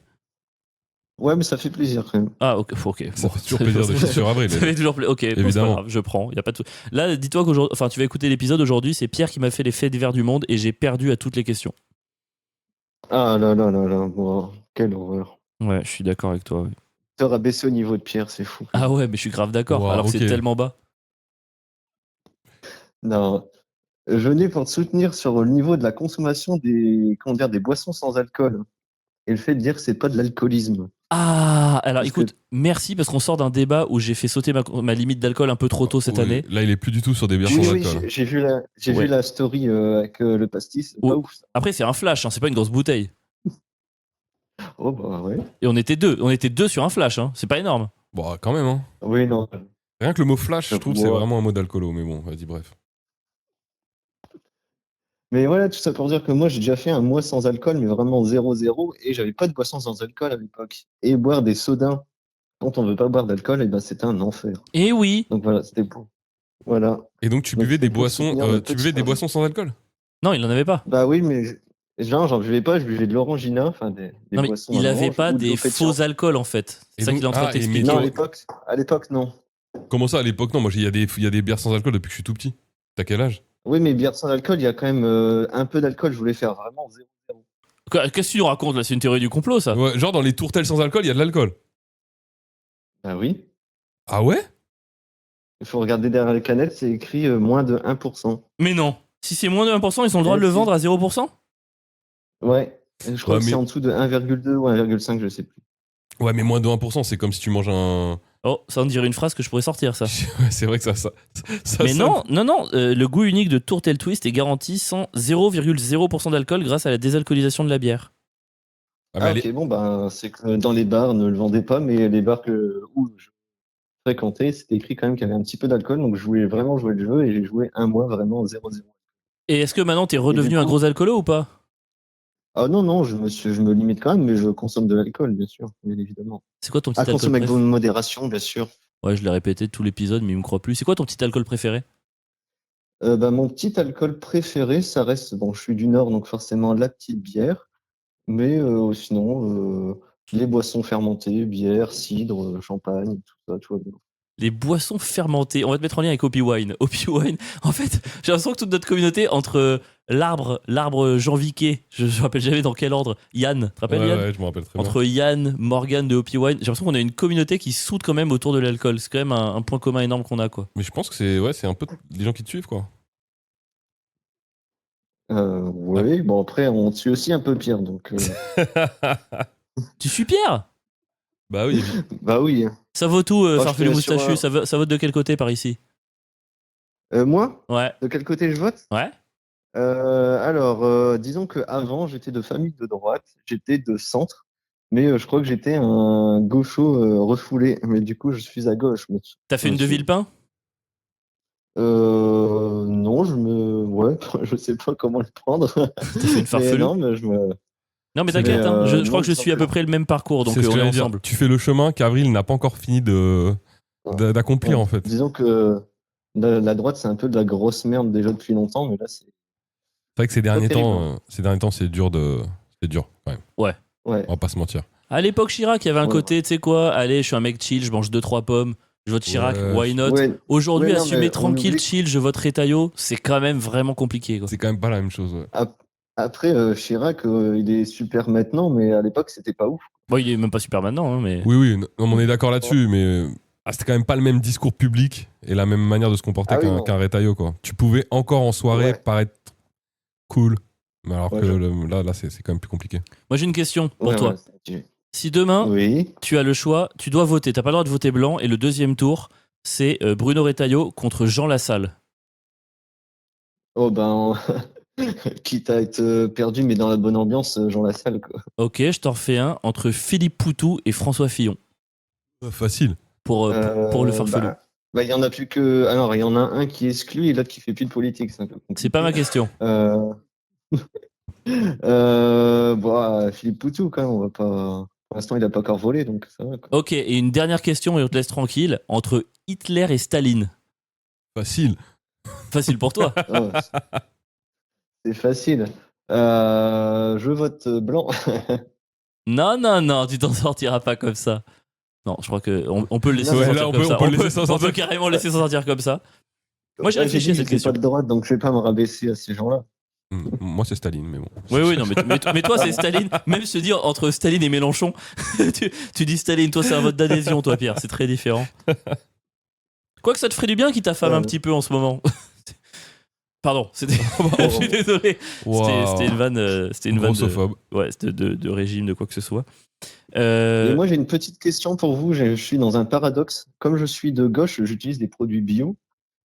Ouais, mais ça fait plaisir quand même. Ah, ok. Ça fait toujours plaisir de chier sur Avril. Ça fait toujours plaisir. Ok, bon, c'est pas Évidemment. grave, je prends. Y a pas de... Là, dis-toi qu'aujourd'hui, enfin, tu vas écouter l'épisode aujourd'hui, c'est Pierre qui m'a fait les faits divers du monde et j'ai perdu à toutes les questions. Ah là, bon, quelle horreur. Ouais, je suis d'accord avec toi. Oui. Te rabaisser au niveau de Pierre, c'est fou. Ah ouais, mais je suis grave d'accord, Wow, alors que ok. c'est tellement bas. Non. Je venais pour te soutenir sur le niveau de la consommation des boissons sans alcool. Et le fait de dire que c'est pas de l'alcoolisme. Ah, alors Parce écoute, merci parce qu'on sort d'un débat où j'ai fait sauter ma limite d'alcool un peu trop tôt cette Oui, année. Là, il est plus du tout sur des bières Oui, sans oui, alcool. j'ai vu Ouais. la story avec le pastis. C'est Oh. pas ouf, ça. Après, c'est un flash, hein, c'est pas une grosse bouteille. Oh, bah ouais. Et on était deux sur un flash, hein, c'est pas énorme. Bon, quand même, hein. Oui, non. Rien que le mot flash, je trouve, c'est Ouais. vraiment un mot d'alcoolo. Mais bon, vas-y, bref. Mais voilà, tout ça pour dire que moi, j'ai déjà fait un mois sans alcool, mais vraiment 0-0, et j'avais pas de boisson sans alcool à l'époque. Et boire des sodas quand on veut pas boire d'alcool, et ben c'était un enfer. Et oui. Donc voilà, c'était pour. Voilà. Et donc, tu Donc, buvais des c'est pour boissons, soutenir le tu petit buvais des frère. boissons sans alcool? Non, il en avait pas. Bah oui, mais genre, j'en buvais pas, je buvais de l'orangina, enfin des Non, mais boissons. il à avait l'orange pas ou de des l'eau pétillante. faux alcools en fait. Et C'est ça donc- qu'il est en train de ah, et t'expliquer. mais Non, toi- à l'époque, non. Comment ça, à l'époque? Non, moi, il y a des bières sans alcool depuis que je suis tout petit. T'as quel âge? Oui, mais bière sans alcool, il y a quand même un peu d'alcool. Je voulais faire vraiment 0-0. Qu'est-ce que tu nous racontes là? C'est une théorie du complot ça? Ouais, genre, dans les tourtelles sans alcool, il y a de l'alcool. Bah oui. Ah ouais? Il faut regarder derrière les canettes, c'est écrit moins de 1%. Mais non. Si c'est moins de 1%, ils ont le droit de le Si. vendre à 0%? Ouais. Et je crois Ouais, que mais- c'est en dessous de 1,2 ou 1,5, je sais plus. Ouais, mais moins de 1%, c'est comme si tu manges un. Oh, ça on dirait une phrase que je pourrais sortir, ça. Ouais, c'est vrai que ça Mais sonne. non, le goût unique de Tourtel Twist est garanti sans 0,0% d'alcool grâce à la désalcoolisation de la bière. Ah, mais Ah, elle ok, est- bon, ben, c'est que dans les bars, ne le vendez pas, mais les bars où je fréquentais, c'était écrit quand même qu'il y avait un petit peu d'alcool, donc je voulais vraiment jouer le jeu et j'ai joué un mois vraiment 0-0. Et est-ce que maintenant t'es redevenu du un coup- gros alcoolo ou pas? Ah non, non, je me limite quand même, mais je consomme de l'alcool, bien sûr, bien évidemment. C'est quoi ton petit À alcool consommer avec préféré? modération, bien sûr. Ouais, je l'ai répété tout l'épisode, mais il me croit plus. C'est quoi ton petit alcool préféré? Bah, mon petit alcool préféré, ça reste, bon, je suis du Nord, donc forcément la petite bière, mais sinon, les boissons fermentées, bière, cidre, champagne, tout ça, tout va bien. Les boissons fermentées. On va te mettre en lien avec Opie Wine. Opie Wine, en fait, j'ai l'impression que toute notre communauté, entre l'arbre Jean Viquet, je me rappelle jamais dans quel ordre, Yann, tu te rappelles Ouais, Yann? ouais, je me rappelle très bien. Entre Yann, Morgan de Opie Wine, j'ai l'impression qu'on a une communauté qui soude quand même autour de l'alcool. C'est quand même un point commun énorme qu'on a, quoi. Mais je pense que c'est un peu les gens qui te suivent, quoi. Oui, bon, après, on tue aussi un peu pire, donc, Tu suis Pierre? Bah oui. bah oui. Ça vaut tout, je Farfelu te laisse sur Moustachu. un- Ça vote de quel côté par ici? Moi, Ouais. de quel côté je vote? Ouais. Alors, disons que avant, j'étais de famille de droite, j'étais de centre, mais je crois que j'étais un gaucho refoulé, mais du coup, je suis à gauche. T'as fait une de Monsieur. Villepin? Non, ouais, je sais pas comment le prendre. T'as fait une Mais farfelue? non, mais je me. Non, mais C'est- t'inquiète, mais, hein, je non, crois que je il me suis à peu semble près le même parcours, donc C'est ce que on est j'allais dire. ensemble. Tu fais le chemin qu'Avril n'a pas encore fini d'accomplir, Ouais. en fait. Disons que la droite, c'est un peu de la grosse merde déjà depuis longtemps, mais là, c'est. C'est vrai que ces derniers terrible, temps, c'est dur c'est dur, quand même. Ouais. On va pas se mentir. À l'époque Chirac, il y avait un Ouais. côté, tu sais quoi, allez, je suis un mec chill, je mange 2-3 pommes, je vote Chirac, Ouais. why not? Ouais. Aujourd'hui, Ouais, non, assumer mais on tranquille, oublie- chill, je vote Retailleau, c'est quand même vraiment compliqué, quoi. C'est quand même pas la même chose, ouais. Après, Chirac, il est super maintenant, mais à l'époque, c'était pas ouf. Bon, il est même pas super maintenant, hein, mais. Oui, non, on est d'accord là-dessus, mais c'était quand même pas le même discours public et la même manière de se comporter Ah oui, non. qu'un Retailleau, quoi. Tu pouvais encore en soirée Ouais. paraître cool, mais alors Ouais, que je- là, c'est quand même plus compliqué. Moi, j'ai une question pour Ouais, toi. ouais, c'est- Si demain, Oui. tu as le choix, tu dois voter, t'as pas le droit de voter blanc, et le deuxième tour, c'est Bruno Retailleau contre Jean Lassalle. Oh ben, quitte à être perdu, mais dans la bonne ambiance, Jean Lassalle, quoi. Ok, je t'en refais un entre Philippe Poutou et François Fillon Facile. pour le farfelu. Il y en a plus que. Alors, il y en a un qui est exclu et l'autre qui fait plus de politique. C'est un peu compliqué. C'est pas ma question. Philippe Poutou, quand même, on va pas. Pour l'instant, il a pas encore volé, donc ça va, quoi. Ok, et une dernière question et on te laisse tranquille. Entre Hitler et Staline. Facile. Facile pour toi. Oh, c'est facile. Je vote blanc. Non, tu t'en sortiras pas comme ça. Non, je crois que on peut le laisser Ouais, s'en là, sortir on comme peut- ça. on peut le laisser s'en on sortir. peut carrément le laisser s'en sortir comme ça. Moi, j'ai Ouais, réfléchi à dit, cette j'étais question. pas de droite, donc je vais pas me rabaisser à ces gens-là. Moi, c'est Staline, mais bon. Oui, non, mais toi, c'est Staline. Même se dire entre Staline et Mélenchon, tu dis Staline, toi, c'est un vote d'adhésion, toi, Pierre. C'est très différent. Quoique ça te ferait du bien qu'il t'affame un petit peu en ce moment. Pardon, c'était. Je suis désolé. Wow. C'était une vanne. C'était une vanne Grossophobe. de régime, de quoi que ce soit. Et moi, j'ai une petite question pour vous. Je suis dans un paradoxe. Comme je suis de gauche, j'utilise des produits bio.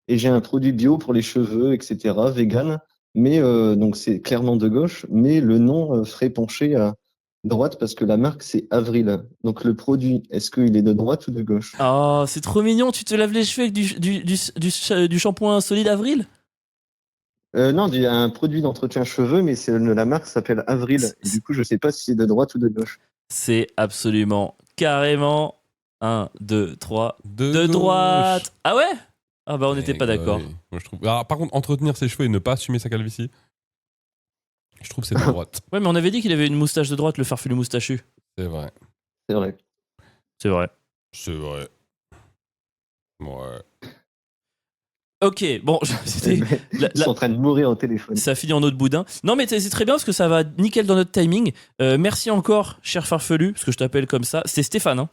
Et j'ai un produit bio pour les cheveux, etc., vegan. Mais donc, c'est clairement de gauche. Mais le nom ferait pencher à droite parce que la marque, c'est Avril. Donc, le produit, est-ce qu'il est de droite ou de gauche? Oh, c'est trop mignon. Tu te laves les cheveux avec du shampoing solide Avril? Non, il y a un produit d'entretien cheveux, mais la marque s'appelle Avril. Et du coup, je sais pas si c'est de droite ou de gauche. C'est absolument carrément 1, 2, 3 de gauche. droite. Ah ouais? Ah bah on n'était pas d'accord. Oui. Moi, je trouve. Alors, par contre, entretenir ses cheveux et ne pas assumer sa calvitie, je trouve que c'est de droite. Ouais, mais on avait dit qu'il avait une moustache de droite, le farfelu moustachu. C'est vrai. C'est vrai. C'est vrai. C'est vrai. Ouais. Ok, bon, c'était. Ils sont en train de mourir au téléphone. Ça finit en eau de boudin. Non, mais c'est très bien parce que ça va nickel dans notre timing. Merci encore, cher farfelu, parce que je t'appelle comme ça. C'est Stéphane, hein?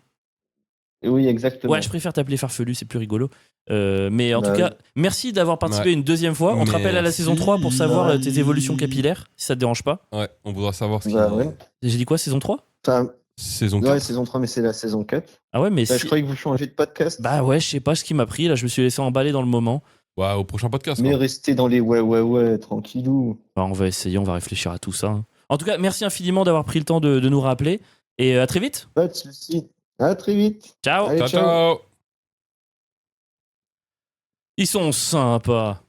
Oui, exactement. Ouais, je préfère t'appeler Farfelu, c'est plus rigolo. Mais en Bah tout cas, oui. merci d'avoir participé Ouais. une deuxième fois. On te rappelle à la Merci. saison 3 pour savoir tes Bye. évolutions capillaires, si ça te dérange pas. Ouais, on voudra savoir ce Bah qui ouais. J'ai dit quoi, saison 3? Enfin, saison ouais, 4. saison 3, mais c'est la saison 4. Ah ouais, mais Bah, si... je croyais que vous changez de podcast. Bah ouais, je sais pas ce qui m'a pris. Là, je me suis laissé emballer dans le moment. Ouais, au prochain podcast. Mais quoi. restez dans les ouais, tranquillou. Bah, on va essayer, on va réfléchir à tout ça, hein. En tout cas, merci infiniment d'avoir pris le temps de nous rappeler. Et à très vite. Pas de soucis. À très vite. Ciao. Allez, Ciao, ciao. ciao. Ils sont sympas.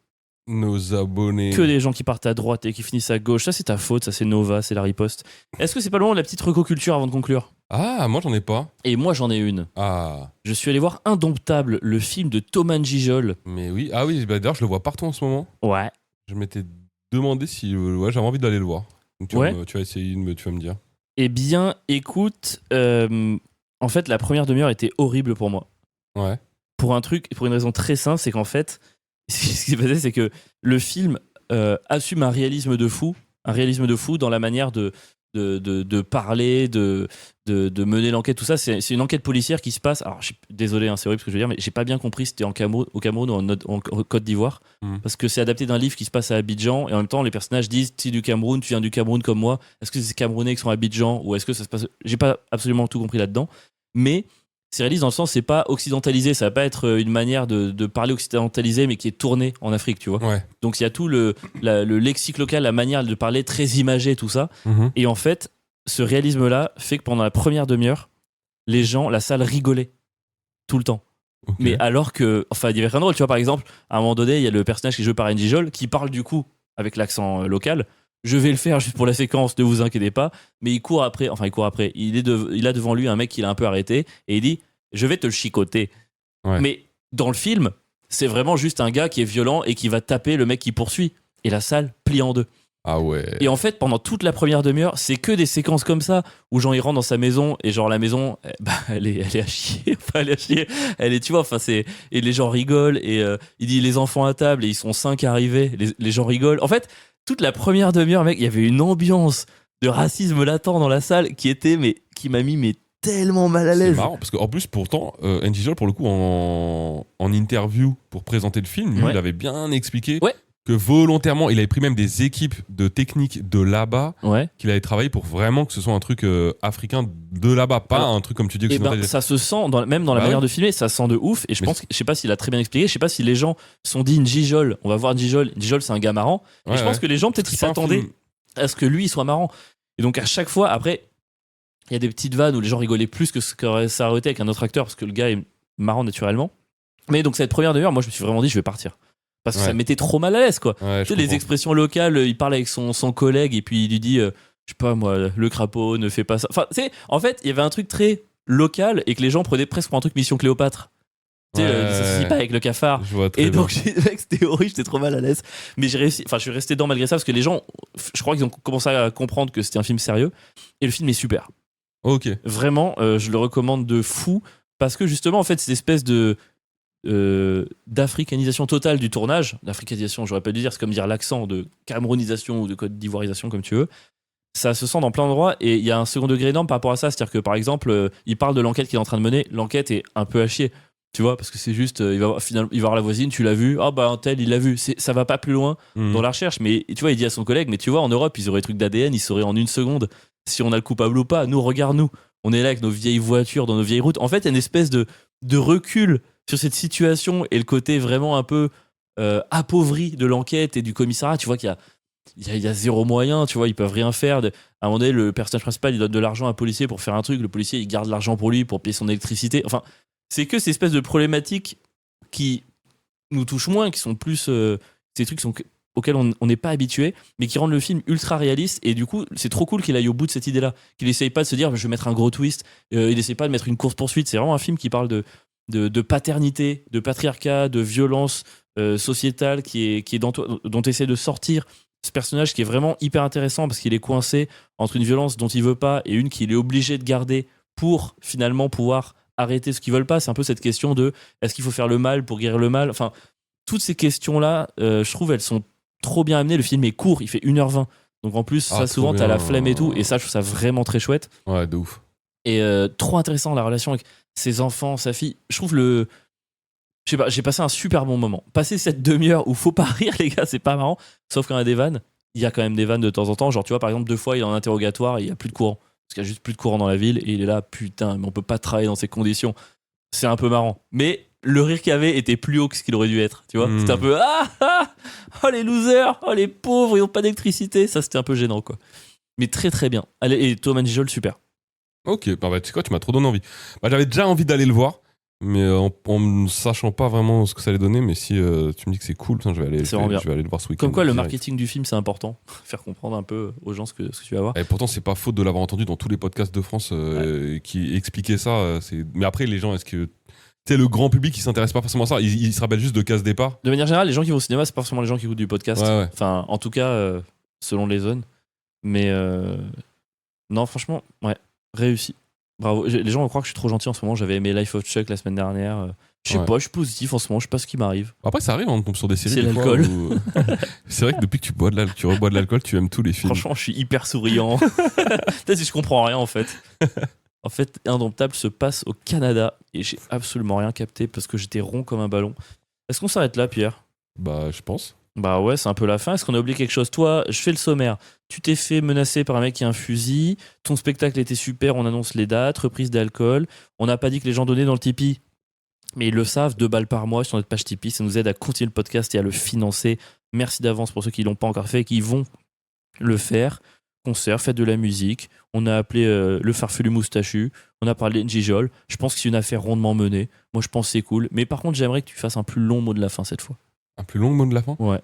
Nos abonnés. Que des gens qui partent à droite et qui finissent à gauche. Ça, c'est ta faute. Ça, c'est Nova, c'est la riposte. Est-ce que c'est pas le moment de la petite recoculture avant de conclure? Ah, moi j'en ai pas. Et moi, j'en ai une. Ah, Je suis allé voir Indomptable, le film de Thomas Gijol. mais oui. Ah oui, bah, d'ailleurs, je le vois partout en ce moment. Ouais. Je m'étais demandé si. Ouais, j'avais envie d'aller le voir. Donc, Ouais. tu vas essayer, tu vas me dire. Eh bien, écoute, en fait, la première demi-heure était horrible pour moi. Ouais. Pour une raison très simple, c'est qu'en fait, ce qui s'est passé, c'est que le film assume un réalisme de fou dans la manière de parler, de mener l'enquête, tout ça. C'est une enquête policière qui se passe. Alors, désolé, hein, c'est horrible ce que je veux dire, mais j'ai pas bien compris si c'était au Cameroun ou en Côte d'Ivoire. Parce que c'est adapté d'un livre qui se passe à Abidjan, et en même temps, les personnages disent: tu es du Cameroun, tu viens du Cameroun comme moi. Est-ce que c'est Camerounais qui sont à Abidjan, ou est-ce que ça se passe. J'ai pas absolument tout compris là-dedans. Mais c'est réaliste dans le sens, c'est pas occidentalisé, ça va pas être une manière de parler occidentalisé, mais qui est tournée en Afrique, tu vois. Ouais. Donc il y a tout le lexique local, la manière de parler très imagée, tout ça. Mhm. Et en fait, ce réalisme-là fait que pendant la première demi-heure, les gens, la salle rigolait tout le temps. Ok. Mais alors que, enfin, il y avait rien de drôle, tu vois. Par exemple, à un moment donné, il y a le personnage qui est joué par Andy Jol qui parle du coup avec l'accent local. Je vais le faire juste pour la séquence, ne vous inquiétez pas. Mais il court après. Il a devant lui un mec qu'il a un peu arrêté et il dit: je vais te le chicoter. Ouais. Mais dans le film, c'est vraiment juste un gars qui est violent et qui va taper le mec qui poursuit. Et la salle plie en deux. Ah ouais. Et en fait, pendant toute la première demi-heure, c'est que des séquences comme ça où genre il rentre dans sa maison et genre la maison, elle est à chier. Enfin, elle est à chier. Elle est, tu vois, enfin c'est, et les gens rigolent et il dit: les enfants à table, et ils sont 5 arrivés. Les gens rigolent. En fait, toute la première demi-heure, mec, il y avait une ambiance de racisme latent dans la salle qui m'a mis tellement mal à C'est l'aise. marrant parce qu'en plus, pourtant, Andy Jol, pour le coup, en interview pour présenter le film, lui, Ouais. il avait bien expliqué Ouais. que volontairement, il avait pris même des équipes de techniques de là-bas, Ouais. qu'il avait travaillé pour vraiment que ce soit un truc africain de là-bas, pas Alors, un truc comme tu dis Et ben, occidentalisé. ça se sent, même dans la Bah manière ouais. de filmer, ça sent de ouf. Et je Mais pense, je sais pas s'il a très bien expliqué, je sais pas si les gens se sont dit: Njijol, on va voir Njijol. Njijol, c'est un gars marrant. Et Ouais, je pense ouais. que les gens, peut-être, C'est ils pas un s'attendaient film- à ce que lui il soit marrant. Et donc, à chaque fois, après, il y a des petites vannes où les gens rigolaient plus que ce que ça aurait été avec un autre acteur parce que le gars est marrant naturellement. Mais donc, cette première demi-heure, moi, je me suis vraiment dit: je vais partir. Parce que Ouais. ça me mettait trop mal à l'aise, quoi. Ouais, Tu sais, je les comprends. expressions locales, il parle avec son collègue et puis il lui dit: je sais pas moi, le crapaud ne fait pas ça. Enfin, tu sais, en fait, il y avait un truc très local et que les gens prenaient presque pour un truc Mission Cléopâtre. Tu sais, Ouais. ça se dit pas avec le cafard. Je vois très Et bien. donc, mec, c'était horrible, j'étais trop mal à l'aise. Mais j'ai réussi, enfin, je suis resté dedans malgré ça parce que les gens, je crois qu'ils ont commencé à comprendre que c'était un film sérieux. Et le film est super. Ok. Vraiment, je le recommande de fou parce que justement, en fait, cette espèce d'africanisation totale du tournage, d'africanisation, j'aurais pas dû dire, c'est comme dire l'accent, de camerounisation ou de côte d'ivoirisation, comme tu veux. Ça se sent dans plein d'endroits et il y a un second degré énorme par rapport à ça. C'est-à-dire que par exemple, il parle de l'enquête qu'il est en train de mener. L'enquête est un peu à chier, tu vois, parce que c'est juste, il va voir la voisine, tu l'as vu, ah bah un tel, il l'a vu. Ça va pas plus loin Mhm. dans la recherche. Mais tu vois, il dit à son collègue: mais tu vois, en Europe, ils auraient des trucs d'ADN, ils sauraient en une seconde si on a le coupable ou pas. Nous, regarde-nous. On est là avec nos vieilles voitures, dans nos vieilles routes. En fait, il y a une espèce de recul sur cette situation et le côté vraiment un peu appauvri de l'enquête et du commissariat. Tu vois qu'il y a zéro moyen, tu vois, ils peuvent rien faire. À un moment donné, le personnage principal, il donne de l'argent à un policier pour faire un truc. Le policier, il garde l'argent pour lui, pour payer son électricité. Enfin, c'est que ces espèces de problématiques qui nous touchent moins, qui sont plus ces trucs auxquels on n'est pas habitué, mais qui rendent le film ultra réaliste. Et du coup, c'est trop cool qu'il aille au bout de cette idée-là, qu'il essaye pas de se dire: je vais mettre un gros twist. Il essaye pas de mettre une course-poursuite. C'est vraiment un film qui parle de paternité, de patriarcat, de violence sociétale qui est dont tu essaies de sortir ce personnage, qui est vraiment hyper intéressant parce qu'il est coincé entre une violence dont il veut pas et une qu'il est obligé de garder pour finalement pouvoir arrêter ce qu'ils veulent pas. C'est un peu cette question de: est-ce qu'il faut faire le mal pour guérir le mal? Enfin, toutes ces questions-là, je trouve, elles sont trop bien amenées. Le film est court, il fait 1h20. Donc en plus, Ah, ça, souvent, trop t'as la bien. flemme et tout. Et ça, je trouve ça vraiment très chouette. Ouais, de ouf. Et trop intéressant, la relation avec ses enfants, sa fille. Je trouve je sais pas, j'ai passé un super bon moment. Passer cette demi-heure où faut pas rire, les gars, c'est pas marrant. Sauf quand il y a des vannes, il y a quand même des vannes de temps en temps. Genre, tu vois, par exemple, 2 fois, il est en interrogatoire et il y a plus de courant. Parce qu'il y a juste plus de courant dans la ville et il est là, putain, mais on peut pas travailler dans ces conditions. C'est un peu marrant. Mais le rire qu'il y avait était plus haut que ce qu'il aurait dû être. Tu vois, c'était un peu oh les losers, oh les pauvres, ils ont pas d'électricité. Ça, c'était un peu gênant, quoi. Mais très très bien. Allez, et Thomas Gijol, super. Ok, bah tu sais quoi, tu m'as trop donné envie. Bah, j'avais déjà envie d'aller le voir, mais en ne sachant pas vraiment ce que ça allait donner, mais si tu me dis que c'est cool, putain, je vais aller le voir ce week-end. Comme quoi, le direct. marketing du film, c'est important. Faire comprendre un peu aux gens ce que tu vas voir. Et pourtant, c'est pas faute de l'avoir entendu dans tous les podcasts de France qui expliquaient ça. Mais après, les gens, est-ce que. Tu sais, le grand public, il s'intéresse pas forcément à ça. Il se rappelle juste de Casse Départ. De manière générale, les gens qui vont au cinéma, c'est pas forcément les gens qui écoutent du podcast. Ouais. Enfin, en tout cas, selon les zones. Mais non, franchement, ouais, réussi. Bravo. Les gens vont croire que je suis trop gentil en ce moment. J'avais aimé Life of Chuck la semaine dernière. Je sais pas, je suis positif en ce moment. Je sais pas ce qui m'arrive. Après, ça arrive, on tombe sur des séries. C'est des l'alcool. fois où- c'est vrai que depuis que tu rebois de l'alcool, tu aimes tous les films. Franchement, je suis hyper souriant. Peut-être que je comprends rien en fait. En fait, Indomptable se passe au Canada et j'ai absolument rien capté parce que j'étais rond comme un ballon. Est-ce qu'on s'arrête là, Pierre? Bah, je pense. Bah ouais, c'est un peu la fin. Est-ce qu'on a oublié quelque chose? Toi, je fais le sommaire. Tu t'es fait menacer par un mec qui a un fusil. Ton spectacle était super. On annonce les dates, reprise d'alcool. On n'a pas dit que les gens donnaient dans le Tipeee. Mais ils le savent, 2 balles par mois sur notre page Tipeee. Ça nous aide à continuer le podcast et à le financer. Merci d'avance pour ceux qui ne l'ont pas encore fait et qui vont le faire. Concert, fête de la musique. On a appelé le farfelu moustachu. On a parlé de Gijol. Je pense que c'est une affaire rondement menée. Moi, je pense que c'est cool. Mais par contre, j'aimerais que tu fasses un plus long mot de la fin cette fois. Un plus long mot de la fin? Ouais.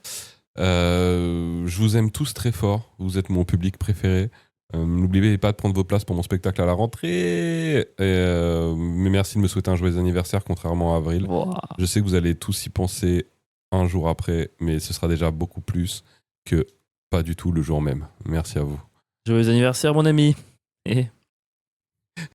Je vous aime tous très fort. Vous êtes mon public préféré. N'oubliez pas de prendre vos places pour mon spectacle à la rentrée. Mais merci de me souhaiter un joyeux anniversaire, contrairement à Avril. Wow. Je sais que vous allez tous y penser un jour après, mais ce sera déjà beaucoup plus que pas du tout le jour même. Merci à vous. Joyeux anniversaire, mon ami. Et